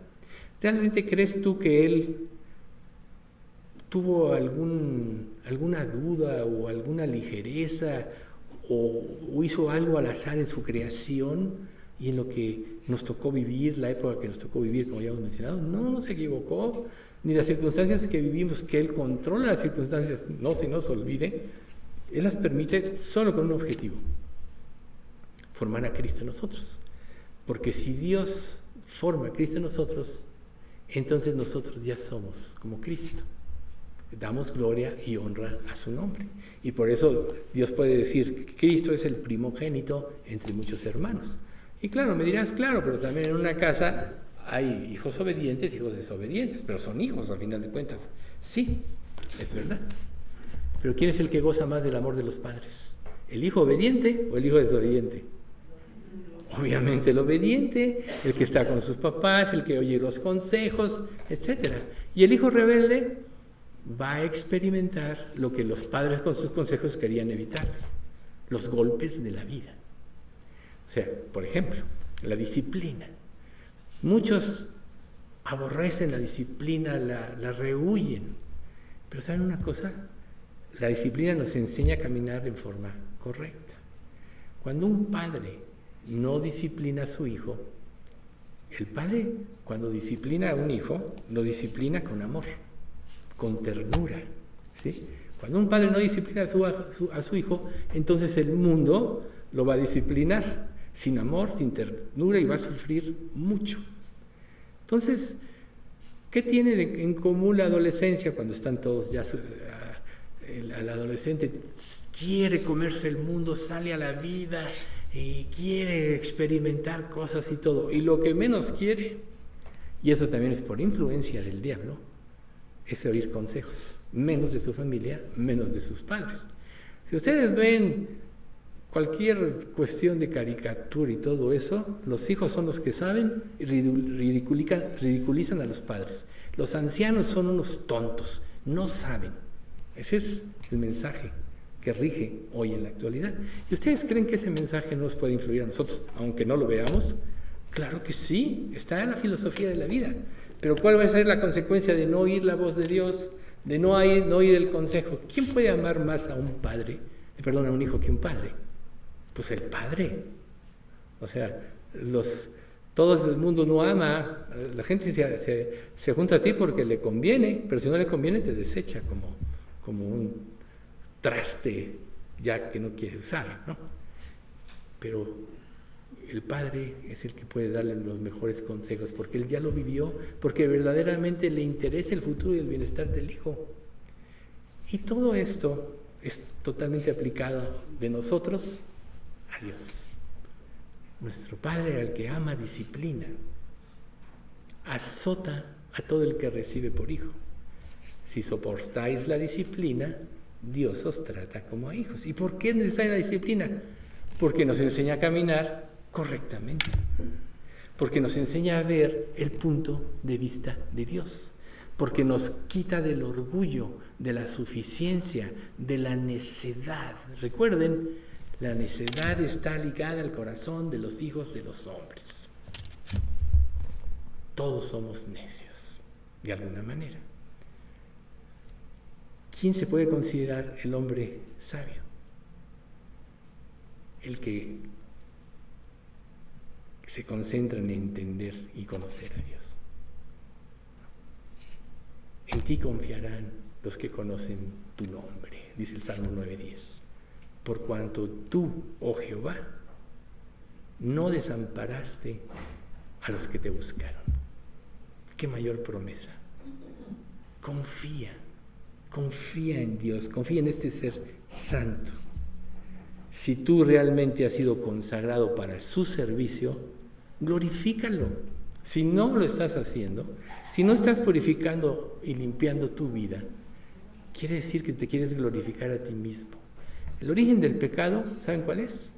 ¿Realmente crees tú que Él tuvo alguna duda o alguna ligereza o hizo algo al azar en su creación y en lo que nos tocó vivir, la época que nos tocó vivir, como ya hemos mencionado? No se equivocó, ni las circunstancias que vivimos, que Él controla las circunstancias, no se nos olvide, Él las permite solo con un objetivo: formar a Cristo en nosotros. Porque si Dios forma a Cristo en nosotros, entonces nosotros ya somos como Cristo. Damos gloria y honra a su nombre. Y por eso Dios puede decir: Cristo es el primogénito entre muchos hermanos. Y claro, me dirás, claro, pero también en una casa hay hijos obedientes y hijos desobedientes, pero son hijos al final de cuentas. Sí, es verdad. Pero ¿quién es el que goza más del amor de los padres? ¿El hijo obediente o el hijo desobediente? Obviamente el obediente, el que está con sus papás, el que oye los consejos, etc. Y el hijo rebelde va a experimentar lo que los padres con sus consejos querían evitarles: los golpes de la vida. O sea, por ejemplo, la disciplina. Muchos aborrecen la disciplina, la rehuyen. Pero ¿saben una cosa? La disciplina nos enseña a caminar en forma correcta. Cuando un padre no disciplina a su hijo, el padre, cuando disciplina a un hijo, lo disciplina con amor, con ternura, ¿sí? Cuando un padre no disciplina a su hijo, entonces el mundo lo va a disciplinar sin amor, sin ternura, y va a sufrir mucho. Entonces, ¿qué tiene en común la adolescencia cuando están todos ya? El adolescente quiere comerse el mundo, sale a la vida y quiere experimentar cosas y todo. Y lo que menos quiere, y eso también es por influencia del diablo, es oír consejos, menos de su familia, menos de sus padres. Si ustedes ven cualquier cuestión de caricatura y todo eso, los hijos son los que saben y ridiculizan a los padres. Los ancianos son unos tontos, no saben. Ese es el mensaje que rige hoy en la actualidad. ¿Y ustedes creen que ese mensaje nos puede influir a nosotros, aunque no lo veamos? Claro que sí, está en la filosofía de la vida. Pero ¿cuál va a ser la consecuencia de no oír la voz de Dios, de no oír el consejo? ¿Quién puede amar más a un hijo que un padre? Pues el padre. O sea, todo el mundo no ama, la gente se junta a ti porque le conviene, pero si no le conviene te desecha como un traste ya que no quiere usar, ¿no? Pero el padre es el que puede darle los mejores consejos, porque él ya lo vivió, porque verdaderamente le interesa el futuro y el bienestar del hijo. Y todo esto es totalmente aplicado de nosotros a Dios. Nuestro Padre, al que ama, disciplina, azota a todo el que recibe por hijo. Si soportáis la disciplina, Dios os trata como a hijos. ¿Y por qué es necesaria la disciplina? Porque nos enseña a caminar correctamente, porque nos enseña a ver el punto de vista de Dios, porque nos quita del orgullo, de la suficiencia, de la necedad. Recuerden, la necedad está ligada al corazón de los hijos de los hombres. Todos somos necios, de alguna manera. ¿Quién se puede considerar el hombre sabio? El que se concentra en entender y conocer a Dios. En ti confiarán los que conocen tu nombre, dice el Salmo 9:10. Por cuanto tú, oh Jehová, no desamparaste a los que te buscaron. ¿Qué mayor promesa? confía en Dios, confía en este ser santo. Si tú realmente has sido consagrado para su servicio, glorifícalo. Si no lo estás haciendo, si no estás purificando y limpiando tu vida, quiere decir que te quieres glorificar a ti mismo. El origen del pecado, ¿saben cuál es?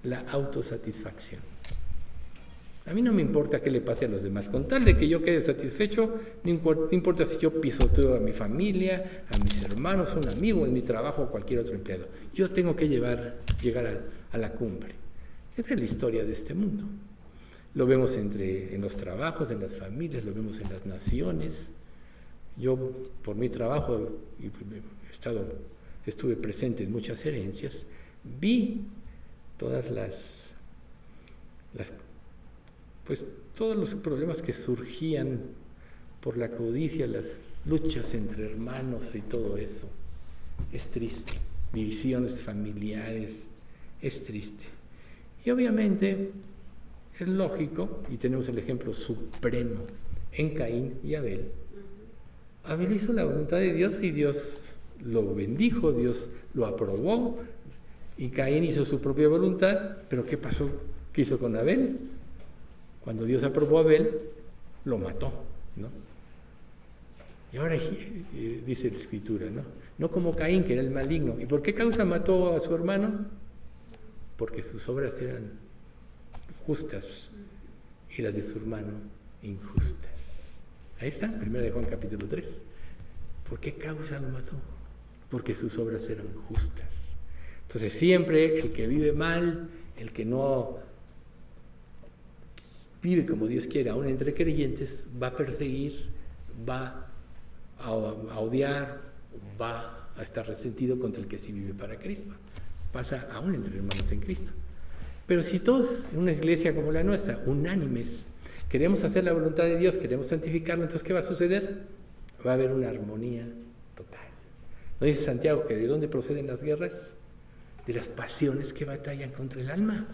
La autosatisfacción. A mí no me importa qué le pase a los demás, con tal de que yo quede satisfecho, no importa si yo pisoteo a mi familia, a mis hermanos, a un amigo, en mi trabajo o cualquier otro empleado. Yo tengo que llegar a la cumbre. Esa es la historia de este mundo. Lo vemos en los trabajos, en las familias, lo vemos en las naciones. Yo, por mi trabajo, estuve presente en muchas herencias, vi todas todos los problemas que surgían por la codicia, las luchas entre hermanos y todo eso. Es triste. Divisiones familiares, es triste. Y obviamente es lógico, y tenemos el ejemplo supremo en Caín y Abel. Abel hizo la voluntad de Dios y Dios lo bendijo, Dios lo aprobó, y Caín hizo su propia voluntad. Pero ¿qué pasó? ¿Qué hizo con Abel? Cuando Dios aprobó a Abel, lo mató, ¿no? Y ahora dice la Escritura, ¿no? No como Caín, que era el maligno. ¿Y por qué causa mató a su hermano? Porque sus obras eran justas y las de su hermano injustas. Ahí está, 1 de Juan capítulo 3. ¿Por qué causa lo mató? Porque sus obras eran justas. Entonces siempre el que vive mal, el que no vive como Dios quiere, aún entre creyentes, va a perseguir, va a odiar, va a estar resentido contra el que sí vive para Cristo. Pasa aún entre hermanos en Cristo. Pero si todos en una iglesia como la nuestra, unánimes, queremos hacer la voluntad de Dios, queremos santificarlo, entonces ¿qué va a suceder? Va a haber una armonía total. ¿No dice Santiago que de dónde proceden las guerras? De las pasiones que batallan contra el alma.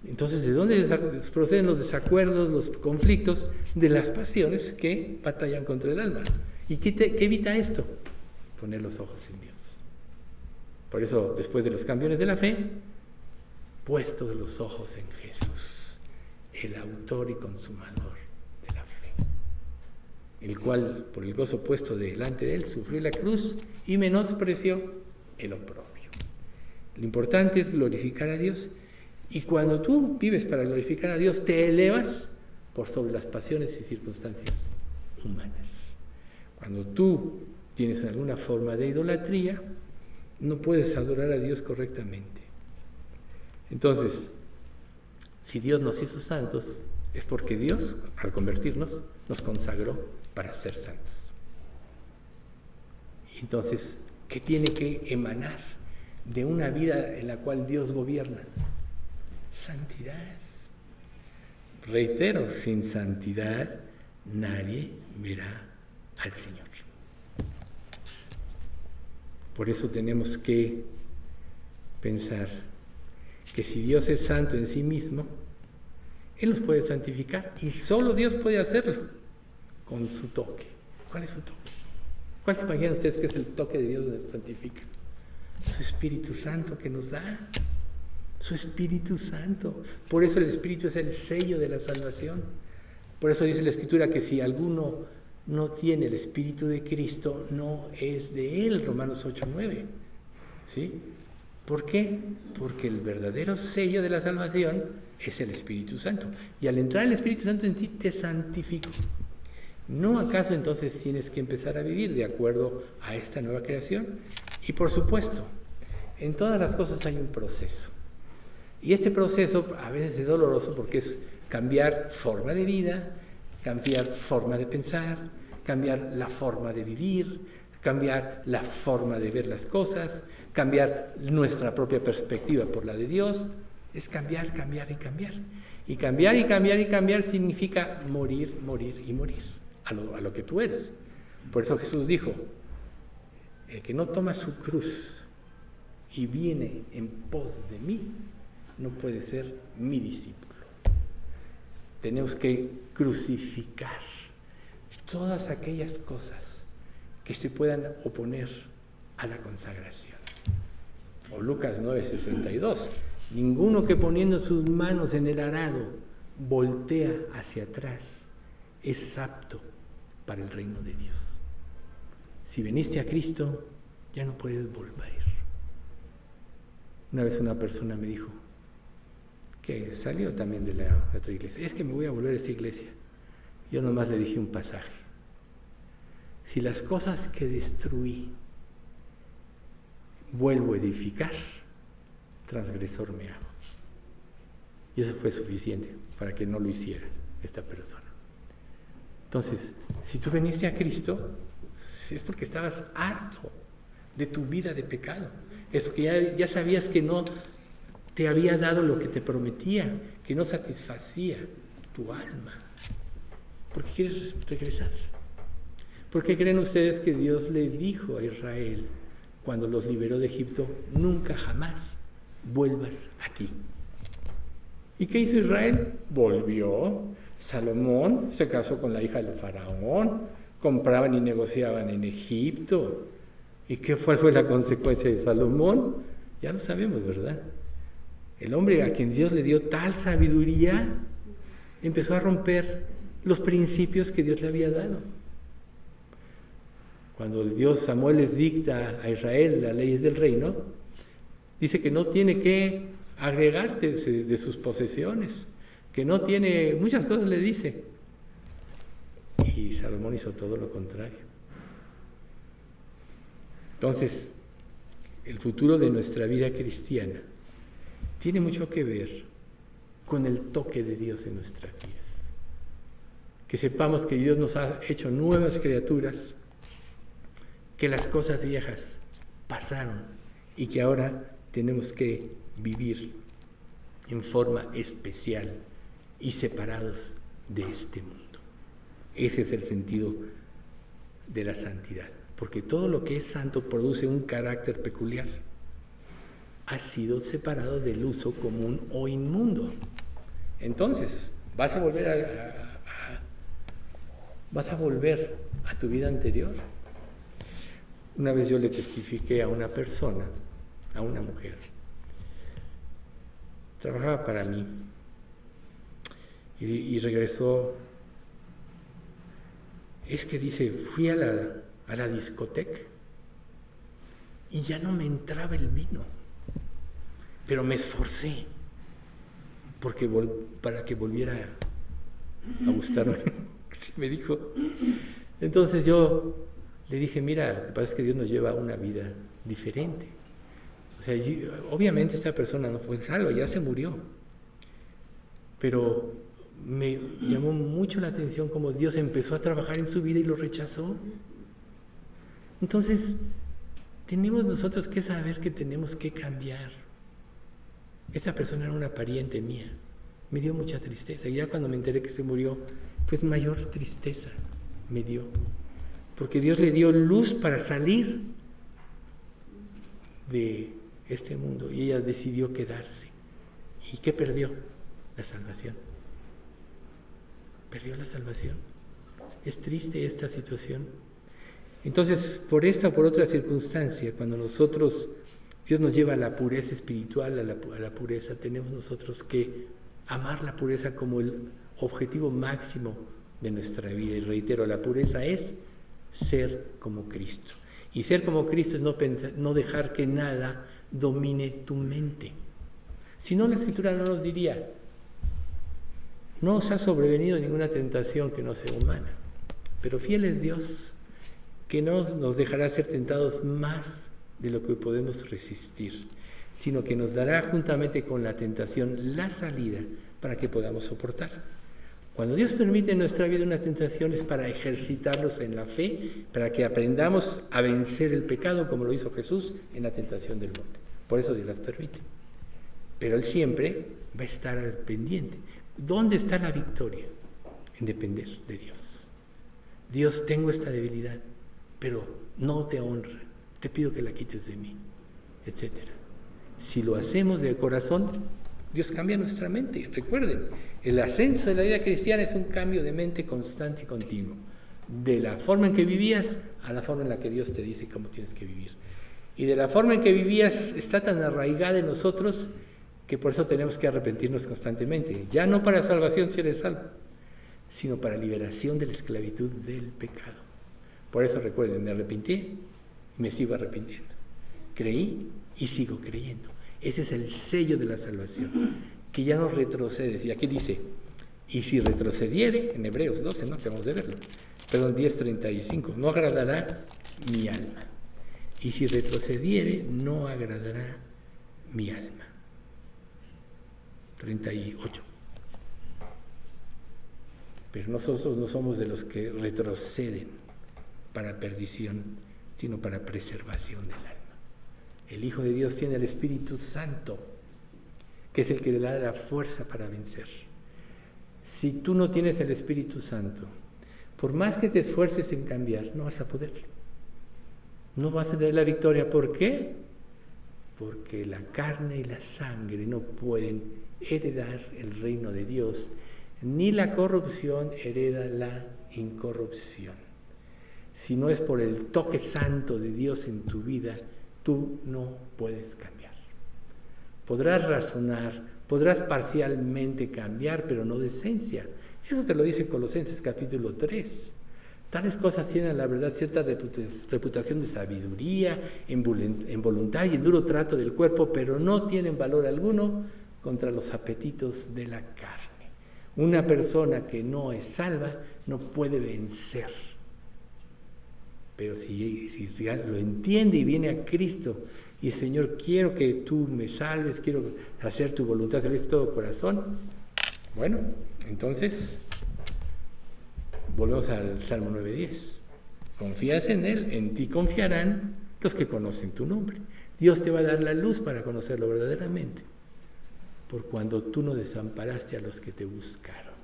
Entonces, ¿de dónde proceden los desacuerdos, los conflictos? De las pasiones que batallan contra el alma. ¿Y qué evita esto? Poner los ojos en Dios. Por eso, después de los campeones de la fe, puestos los ojos en Jesús, el autor y consumador de la fe, el cual, por el gozo puesto delante de él, sufrió la cruz y menospreció el oprobio. Lo importante es glorificar a Dios. Y cuando tú vives para glorificar a Dios, te elevas por sobre las pasiones y circunstancias humanas. Cuando tú tienes alguna forma de idolatría, no puedes adorar a Dios correctamente. Entonces, si Dios nos hizo santos, es porque Dios, al convertirnos, nos consagró para ser santos. Entonces, ¿qué tiene que emanar de una vida en la cual Dios gobierna? Santidad. Reitero, sin santidad nadie verá al Señor. Por eso tenemos que pensar que si Dios es santo en sí mismo, Él nos puede santificar, y solo Dios puede hacerlo con su toque. ¿Cuál es su toque? ¿Cuál se imaginan ustedes que es el toque de Dios donde nos santifica? Su Espíritu Santo que nos da. Su Espíritu Santo. Por eso el Espíritu es el sello de la salvación. Por eso dice la Escritura que si alguno no tiene el Espíritu de Cristo, no es de Él. Romanos 8:9. ¿Sí? ¿Por qué? Porque el verdadero sello de la salvación es el Espíritu Santo. Y al entrar el Espíritu Santo en ti, te santifica. ¿No acaso entonces tienes que empezar a vivir de acuerdo a esta nueva creación? Y por supuesto, en todas las cosas hay un proceso. Y este proceso a veces es doloroso porque es cambiar forma de vida, cambiar forma de pensar, cambiar la forma de vivir, cambiar la forma de ver las cosas, cambiar nuestra propia perspectiva por la de Dios. Es cambiar, cambiar y cambiar. Y cambiar y cambiar y cambiar significa morir, morir y morir a lo que tú eres. Por eso Jesús dijo, el que no toma su cruz y viene en pos de mí, no puede ser mi discípulo. Tenemos que crucificar todas aquellas cosas que se puedan oponer a la consagración. O Lucas 9:62, ninguno que poniendo sus manos en el arado voltea hacia atrás es apto para el reino de Dios. Si viniste a Cristo, ya no puedes volver. Una vez una persona me dijo, que salió también de la otra iglesia, es que me voy a volver a esa iglesia. Yo nomás le dije un pasaje. Si las cosas que destruí vuelvo a edificar, transgresor me hago. Y eso fue suficiente para que no lo hiciera esta persona. Entonces, si tú viniste a Cristo, es porque estabas harto de tu vida de pecado. Es porque ya sabías que no te había dado lo que te prometía, que no satisfacía tu alma. ¿Por qué quieres regresar? ¿Por qué creen ustedes que Dios le dijo a Israel cuando los liberó de Egipto, nunca jamás vuelvas aquí? ¿Y qué hizo Israel? Volvió. Salomón se casó con la hija del faraón, compraban y negociaban en Egipto. ¿Y cuál fue la consecuencia de Salomón? Ya lo sabemos, ¿verdad? El hombre a quien Dios le dio tal sabiduría empezó a romper los principios que Dios le había dado. Cuando Samuel les dicta a Israel las leyes del reino, dice que no tiene que agregarte de sus posesiones, que no tiene, muchas cosas le dice. Y Salomón hizo todo lo contrario. Entonces, el futuro de nuestra vida cristiana tiene mucho que ver con el toque de Dios en nuestras vidas. Que sepamos que Dios nos ha hecho nuevas criaturas, que las cosas viejas pasaron y que ahora tenemos que vivir en forma especial y separados de este mundo. Ese es el sentido de la santidad, porque todo lo que es santo produce un carácter peculiar. Ha sido separado del uso común o inmundo. Entonces, vas a volver a tu vida anterior. Una vez yo le testifiqué a una persona, a una mujer, trabajaba para mí y regresó. Es que dice, fui a la discoteca y ya no me entraba el vino, pero me esforcé para que volviera a gustarme. Me dijo. Entonces yo le dije, mira, lo que pasa es que Dios nos lleva a una vida diferente. O sea, obviamente esta persona no fue salva, ya se murió. Pero me llamó mucho la atención cómo Dios empezó a trabajar en su vida y lo rechazó. Entonces, tenemos nosotros que saber que tenemos que cambiar. Esa persona era una pariente mía. Me dio mucha tristeza. Y ya cuando me enteré que se murió, pues mayor tristeza me dio. Porque Dios le dio luz para salir de este mundo y ella decidió quedarse. ¿Y qué perdió? La salvación. Perdió la salvación. Es triste esta situación. Entonces, por esta o por otra circunstancia, cuando Dios nos lleva a la pureza espiritual, a la pureza, tenemos nosotros que amar la pureza como el objetivo máximo de nuestra vida. Y reitero, la pureza es ser como Cristo. Y ser como Cristo es no dejar que nada domine tu mente. Si no, la Escritura no nos diría, no os ha sobrevenido ninguna tentación que no sea humana, pero fiel es Dios, que no nos dejará ser tentados más de lo que podemos resistir, sino que nos dará juntamente con la tentación la salida para que podamos soportar. Cuando Dios permite en nuestra vida una tentación es para ejercitarnos en la fe, para que aprendamos a vencer el pecado como lo hizo Jesús en la tentación del monte. Por eso Dios las permite. Pero Él siempre va a estar al pendiente. ¿Dónde está la victoria? En depender de Dios. Dios, tengo esta debilidad, pero no te honra. Te pido que la quites de mí, etc. Si lo hacemos de corazón, Dios cambia nuestra mente. Recuerden, el ascenso de la vida cristiana es un cambio de mente constante y continuo. de la forma en que vivías a la forma en la que Dios te dice cómo tienes que vivir. Y de la forma en que vivías está tan arraigada en nosotros que por eso tenemos que arrepentirnos constantemente. Ya no para salvación si eres salvo, sino para liberación de la esclavitud del pecado. Por eso recuerden, me arrepentí y me sigo arrepintiendo. Creí y sigo creyendo. Ese es el sello de la salvación, que ya no retrocedes. Y aquí dice, y si retrocediere, en Hebreos 12, ¿no? Acabamos de verlo. Perdón, 10:35, no agradará mi alma. Y si retrocediere, no agradará mi alma. 38. Pero nosotros no somos de los que retroceden para perdición, sino para preservación del alma. El Hijo de Dios tiene el Espíritu Santo, que es el que le da la fuerza para vencer. Si tú no tienes el Espíritu Santo, por más que te esfuerces en cambiar, no vas a poder. No vas a tener la victoria. ¿Por qué? Porque la carne y la sangre no pueden heredar el reino de Dios, ni la corrupción hereda la incorrupción. Si no es por el toque santo de Dios en tu vida, tú no puedes cambiar. Podrás razonar, podrás parcialmente cambiar, pero no de esencia. Eso te lo dice Colosenses capítulo 3. Tales cosas tienen, la verdad, cierta reputación de sabiduría, en voluntad y en duro trato del cuerpo, pero no tienen valor alguno contra los apetitos de la carne. Una persona que no es salva no puede vencer. Pero si lo entiende y viene a Cristo y Señor, quiero que tú me salves, quiero hacer tu voluntad, se lo dice todo corazón, bueno, entonces volvemos al Salmo 9:10. Confías en Él, en ti confiarán los que conocen tu nombre. Dios te va a dar la luz para conocerlo verdaderamente, por cuando tú no desamparaste a los que te buscaron.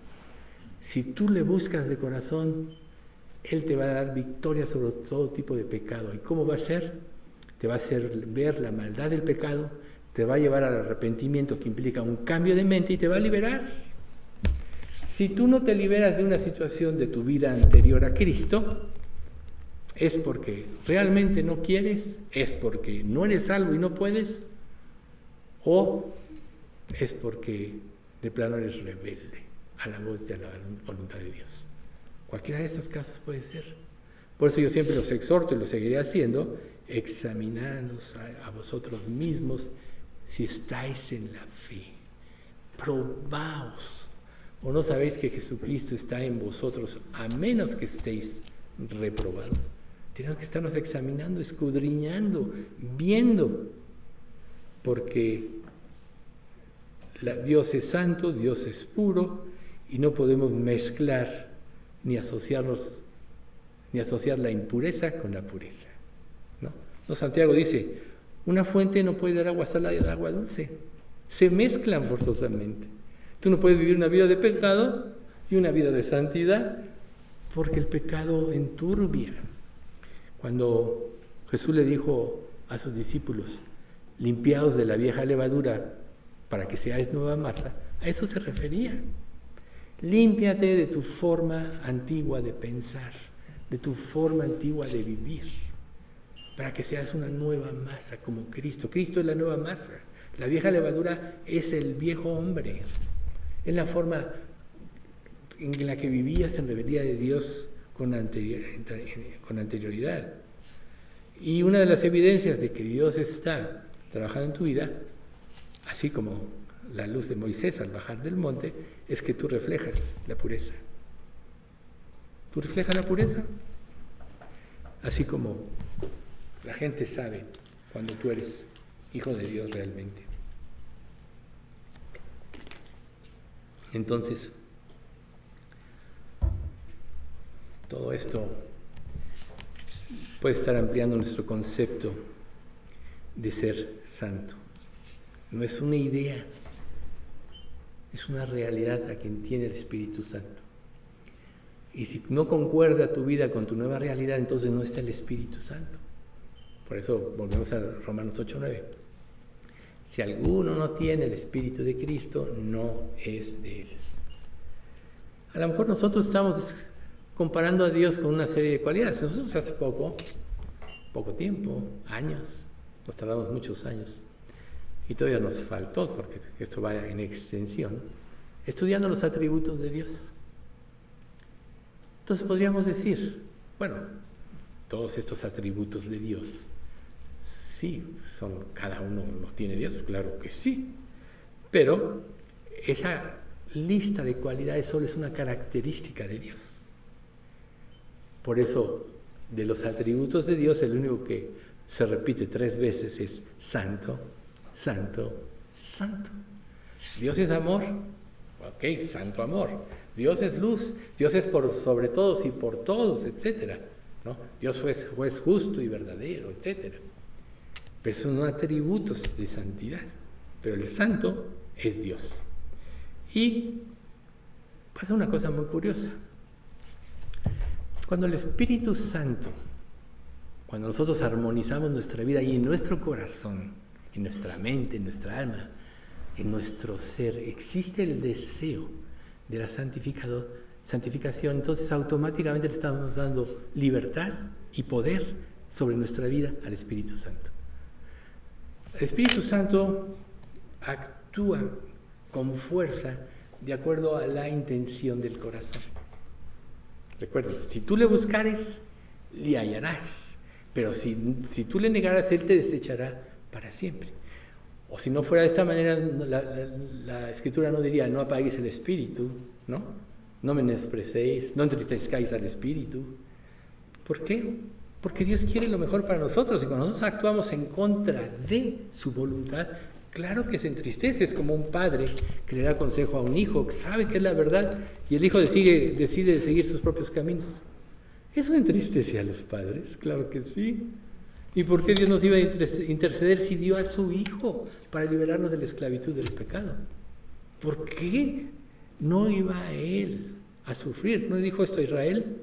Si tú le buscas de corazón, Él te va a dar victoria sobre todo tipo de pecado. ¿Y cómo va a ser? Te va a hacer ver la maldad del pecado, te va a llevar al arrepentimiento, que implica un cambio de mente, y te va a liberar. Si tú no te liberas de una situación de tu vida anterior a Cristo, es porque realmente no quieres, es porque no eres salvo y no puedes, o es porque de plano eres rebelde a la voz y a la voluntad de Dios. Cualquiera de estos casos puede ser. Por eso yo siempre los exhorto y lo seguiré haciendo, examinados a vosotros mismos si estáis en la fe. Probaos. ¿O no sabéis que Jesucristo está en vosotros a menos que estéis reprobados? Tenemos que estarnos examinando, escudriñando, viendo, porque Dios es santo, Dios es puro, y no podemos mezclar ni asociar la impureza con la pureza. ¿No? Santiago dice, una fuente no puede dar agua salada y dar agua dulce. Se mezclan forzosamente. Tú no puedes vivir una vida de pecado y una vida de santidad, porque el pecado enturbia. Cuando Jesús le dijo a sus discípulos, limpiados de la vieja levadura para que seáis nueva masa, a eso se refería. Límpiate de tu forma antigua de pensar, de tu forma antigua de vivir, para que seas una nueva masa como Cristo. Cristo es la nueva masa. La vieja levadura es el viejo hombre. Es la forma en la que vivías en rebeldía de Dios con anterioridad. Y una de las evidencias de que Dios está trabajando en tu vida, así como la luz de Moisés al bajar del monte, es que tú reflejas la pureza. Tú reflejas la pureza. Así como la gente sabe cuando tú eres hijo de Dios realmente. Entonces, todo esto puede estar ampliando nuestro concepto de ser santo. No es una idea, es una realidad a quien tiene el Espíritu Santo. Y si no concuerda tu vida con tu nueva realidad, entonces no está el Espíritu Santo. Por eso volvemos a Romanos 8:9. Si alguno no tiene el Espíritu de Cristo, no es de Él. A lo mejor nosotros estamos comparando a Dios con una serie de cualidades. Nosotros hace poco tiempo, años, nos tardamos muchos años, y todavía nos faltó, porque esto va en extensión, estudiando los atributos de Dios. Entonces podríamos decir, bueno, todos estos atributos de Dios, sí, cada uno los tiene Dios, claro que sí, pero esa lista de cualidades solo es una característica de Dios. Por eso, de los atributos de Dios, el único que se repite 3 veces es santo, santo, santo. Dios es amor, ok, santo amor. Dios es luz, Dios es por sobre todos y por todos, etc., ¿no? Dios es juez justo y verdadero, etc. Pero son atributos de santidad. Pero el santo es Dios. Y pasa una cosa muy curiosa. Cuando el Espíritu Santo, cuando nosotros armonizamos nuestra vida y en nuestro corazón, en nuestra mente, en nuestra alma, en nuestro ser, existe el deseo de la santificación, entonces automáticamente le estamos dando libertad y poder sobre nuestra vida al Espíritu Santo. El Espíritu Santo actúa con fuerza de acuerdo a la intención del corazón. Recuerden, si tú le buscares, le hallarás, pero si tú le negaras, Él te desechará para siempre. O si no fuera de esta manera, la Escritura no diría, no apaguéis el Espíritu, ¿no? No menosprecéis, no entristezcáis al Espíritu. ¿Por qué? Porque Dios quiere lo mejor para nosotros, y cuando nosotros actuamos en contra de su voluntad, claro que se entristece. Es como un padre que le da consejo a un hijo, que sabe que es la verdad, y el hijo decide seguir sus propios caminos. ¿Eso entristece a los padres? Claro que sí. ¿Y por qué Dios nos iba a interceder si dio a su Hijo para liberarnos de la esclavitud del pecado? ¿Por qué no iba a Él a sufrir? ¿No le dijo esto a Israel?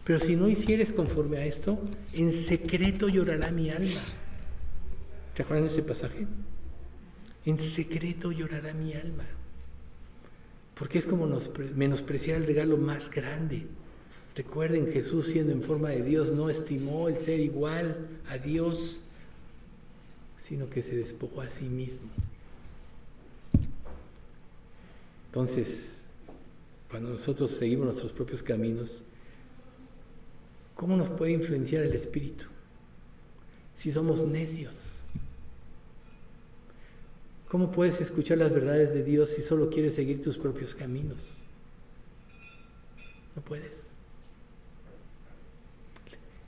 Pero si no hicieres conforme a esto, en secreto llorará mi alma. ¿Te acuerdan de ese pasaje? En secreto llorará mi alma. Porque es como menospreciar el regalo más grande. Recuerden, Jesús, siendo en forma de Dios, no estimó el ser igual a Dios, sino que se despojó a sí mismo. Entonces, cuando nosotros seguimos nuestros propios caminos, ¿cómo nos puede influenciar el Espíritu? Si somos necios. ¿Cómo puedes escuchar las verdades de Dios si solo quieres seguir tus propios caminos? No puedes.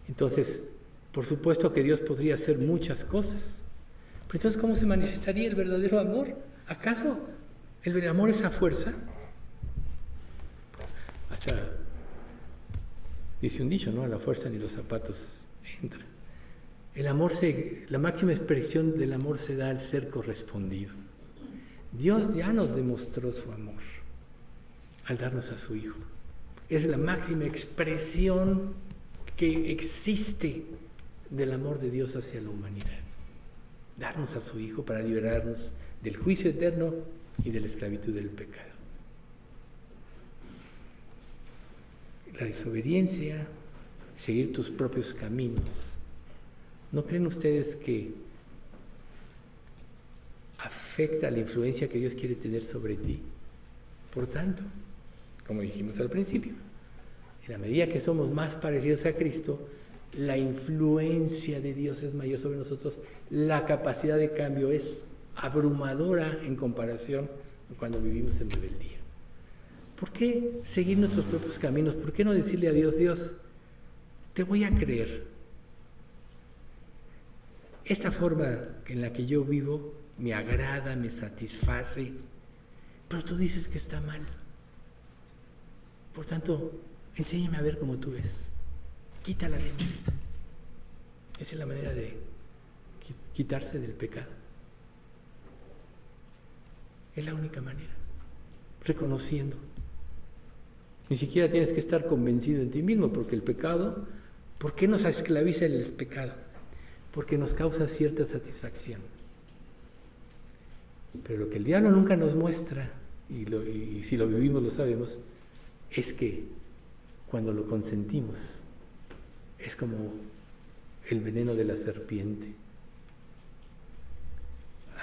Entonces, por supuesto que Dios podría hacer muchas cosas. Pero entonces, ¿cómo se manifestaría el verdadero amor? ¿Acaso el verdadero amor es a fuerza? Hasta dice un dicho, ¿no? A la fuerza ni los zapatos entran. El amor la máxima expresión del amor se da al ser correspondido. Dios ya nos demostró su amor al darnos a su Hijo. Es la máxima expresión que existe del amor de Dios hacia la humanidad. Darnos a su Hijo para liberarnos del juicio eterno y de la esclavitud del pecado. La desobediencia, seguir tus propios caminos. ¿No creen ustedes que afecta la influencia que Dios quiere tener sobre ti? Por tanto, como dijimos al principio, en la medida que somos más parecidos a Cristo, la influencia de Dios es mayor sobre nosotros, la capacidad de cambio es abrumadora en comparación a cuando vivimos en rebeldía. ¿Por qué seguir nuestros propios caminos? ¿Por qué no decirle a Dios, Dios, te voy a creer? Esta forma en la que yo vivo me agrada, me satisface, pero tú dices que está mal. Por tanto, enséñame a ver cómo tú ves. Quítala de mí. Esa es la manera de quitarse del pecado. Es la única manera. Reconociendo. Ni siquiera tienes que estar convencido en ti mismo, porque el pecado, ¿por qué nos esclaviza el pecado? Porque nos causa cierta satisfacción. Pero lo que el diablo nunca nos muestra, y si lo vivimos lo sabemos, es que cuando lo consentimos, es como el veneno de la serpiente.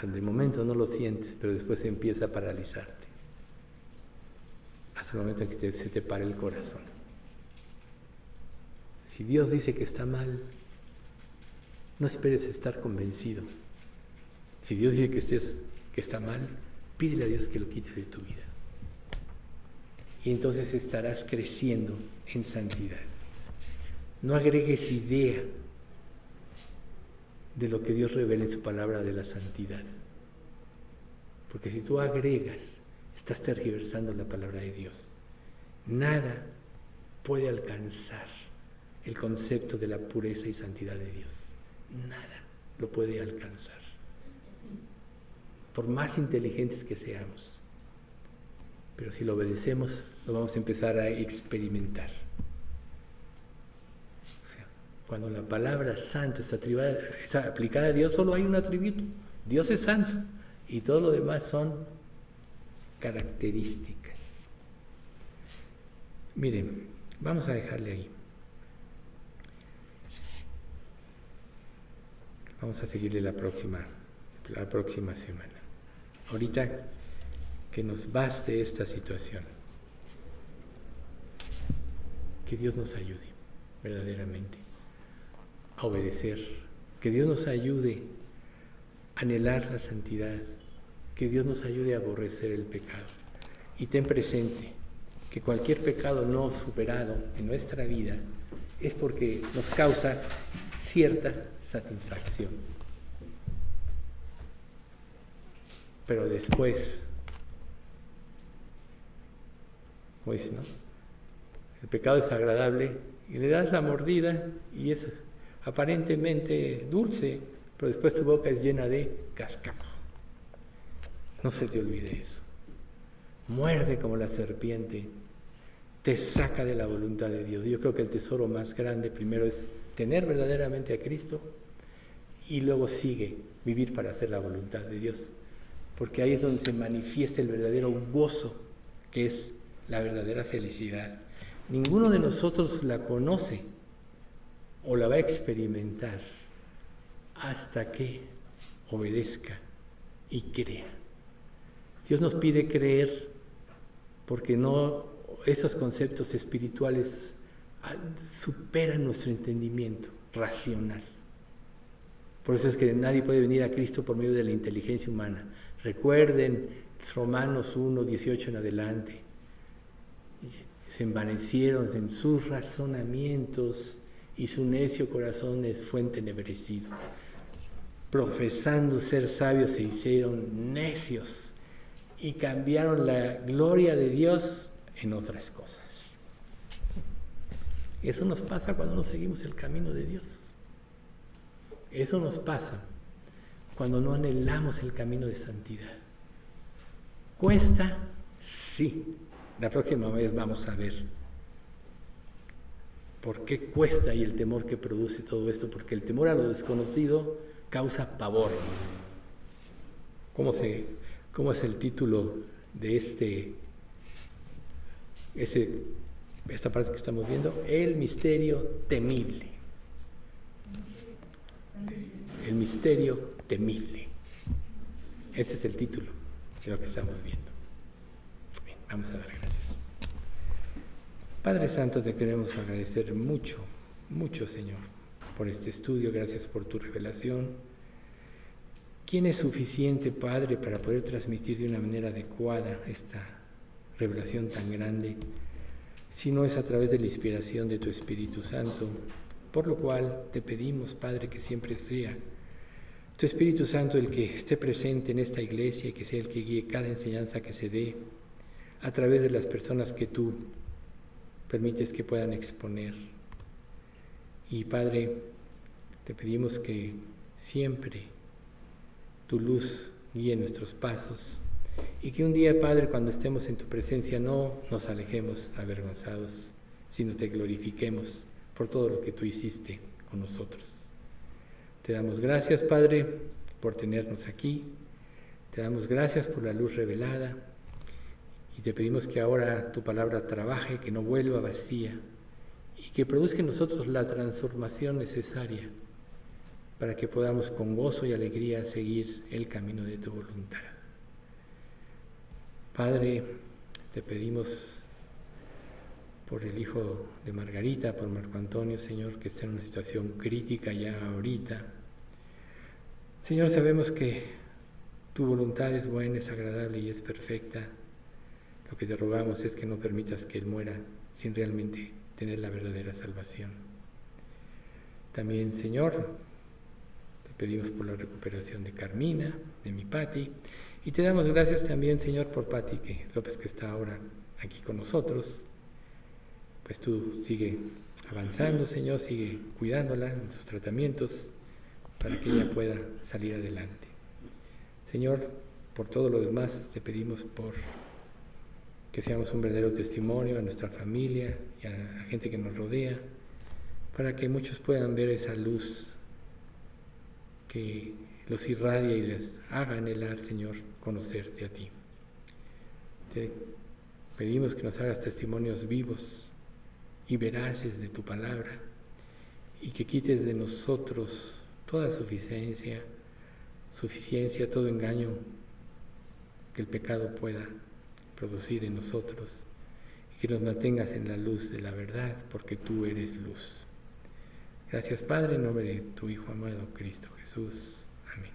De momento no lo sientes, pero después empieza a paralizarte. Hasta el momento en que se te para el corazón. Si Dios dice que está mal, no esperes estar convencido. Si Dios dice que está mal, pídele a Dios que lo quite de tu vida. Y entonces estarás creciendo en santidad. No agregues idea de lo que Dios revela en su palabra de la santidad. Porque si tú agregas, estás tergiversando la palabra de Dios. Nada puede alcanzar el concepto de la pureza y santidad de Dios. Nada lo puede alcanzar. Por más inteligentes que seamos. Pero si lo obedecemos, lo vamos a empezar a experimentar. O sea, cuando la palabra santo está aplicada a Dios, solo hay un atributo. Dios es santo. Y todo lo demás son características. Miren, vamos a dejarle ahí. Vamos a seguirle la próxima semana. Ahorita que nos baste esta situación. Que Dios nos ayude verdaderamente a obedecer. Que Dios nos ayude a anhelar la santidad. Que Dios nos ayude a aborrecer el pecado. Y ten presente que cualquier pecado no superado en nuestra vida es porque nos causa cierta satisfacción. Pero después, como dice, ¿no? El pecado es agradable y le das la mordida y es aparentemente dulce, pero después tu boca es llena de cascajo. No se te olvide eso. Muerde como la serpiente, te saca de la voluntad de Dios. Yo creo que el tesoro más grande primero es tener verdaderamente a Cristo y luego sigue vivir para hacer la voluntad de Dios. Porque ahí es donde se manifiesta el verdadero gozo, que es la verdadera felicidad. Ninguno de nosotros la conoce o la va a experimentar hasta que obedezca y crea. Dios nos pide creer porque no, esos conceptos espirituales superan nuestro entendimiento racional. Por eso es que nadie puede venir a Cristo por medio de la inteligencia humana. Recuerden Romanos 1, 18 en adelante. Se envanecieron en sus razonamientos y su necio corazón fue entenebrecido. Profesando ser sabios se hicieron necios y cambiaron la gloria de Dios en otras cosas. Eso nos pasa cuando no seguimos el camino de Dios. Eso nos pasa cuando no anhelamos el camino de santidad. ¿Cuesta? Sí. La próxima vez vamos a ver por qué cuesta y el temor que produce todo esto, porque el temor a lo desconocido causa pavor. ¿Cómo es el título de esta parte que estamos viendo? El misterio temible. El misterio temible. Ese es el título de lo que estamos viendo. Bien, vamos a dar gracias. Padre Santo, te queremos agradecer mucho, mucho, Señor, por este estudio. Gracias por tu revelación. ¿Quién es suficiente, Padre, para poder transmitir de una manera adecuada esta revelación tan grande, si no es a través de la inspiración de tu Espíritu Santo? Por lo cual te pedimos, Padre, que siempre sea tu Espíritu Santo el que esté presente en esta iglesia y que sea el que guíe cada enseñanza que se dé a través de las personas que tú permites que puedan exponer. Y Padre, te pedimos que siempre tu luz guíe nuestros pasos y que un día, Padre, cuando estemos en tu presencia no nos alejemos avergonzados, sino te glorifiquemos por todo lo que tú hiciste con nosotros. Te damos gracias, Padre, por tenernos aquí. Te damos gracias por la luz revelada y te pedimos que ahora tu palabra trabaje, que no vuelva vacía, y que produzca en nosotros la transformación necesaria para que podamos con gozo y alegría seguir el camino de tu voluntad. Padre, te pedimos por el hijo de Margarita, por Marco Antonio, Señor, que está en una situación crítica ya ahorita. Señor, sabemos que tu voluntad es buena, es agradable y es perfecta. Lo que te rogamos es que no permitas que él muera sin realmente tener la verdadera salvación. También, Señor, te pedimos por la recuperación de Carmina, de mi Pati, y te damos gracias también, Señor, por Pati López, que está ahora aquí con nosotros. Pues tú sigue avanzando, Señor, sigue cuidándola en sus tratamientos para que ella pueda salir adelante. Señor, por todo lo demás te pedimos por que seamos un verdadero testimonio a nuestra familia y a la gente que nos rodea, para que muchos puedan ver esa luz que los irradia y les haga anhelar, Señor, conocerte a ti. Te pedimos que nos hagas testimonios vivos y veraces de tu palabra, y que quites de nosotros toda suficiencia, todo engaño que el pecado pueda producir en nosotros, y que nos mantengas en la luz de la verdad, porque tú eres luz. Gracias, Padre, en nombre de tu Hijo amado, Cristo Jesús. Amén.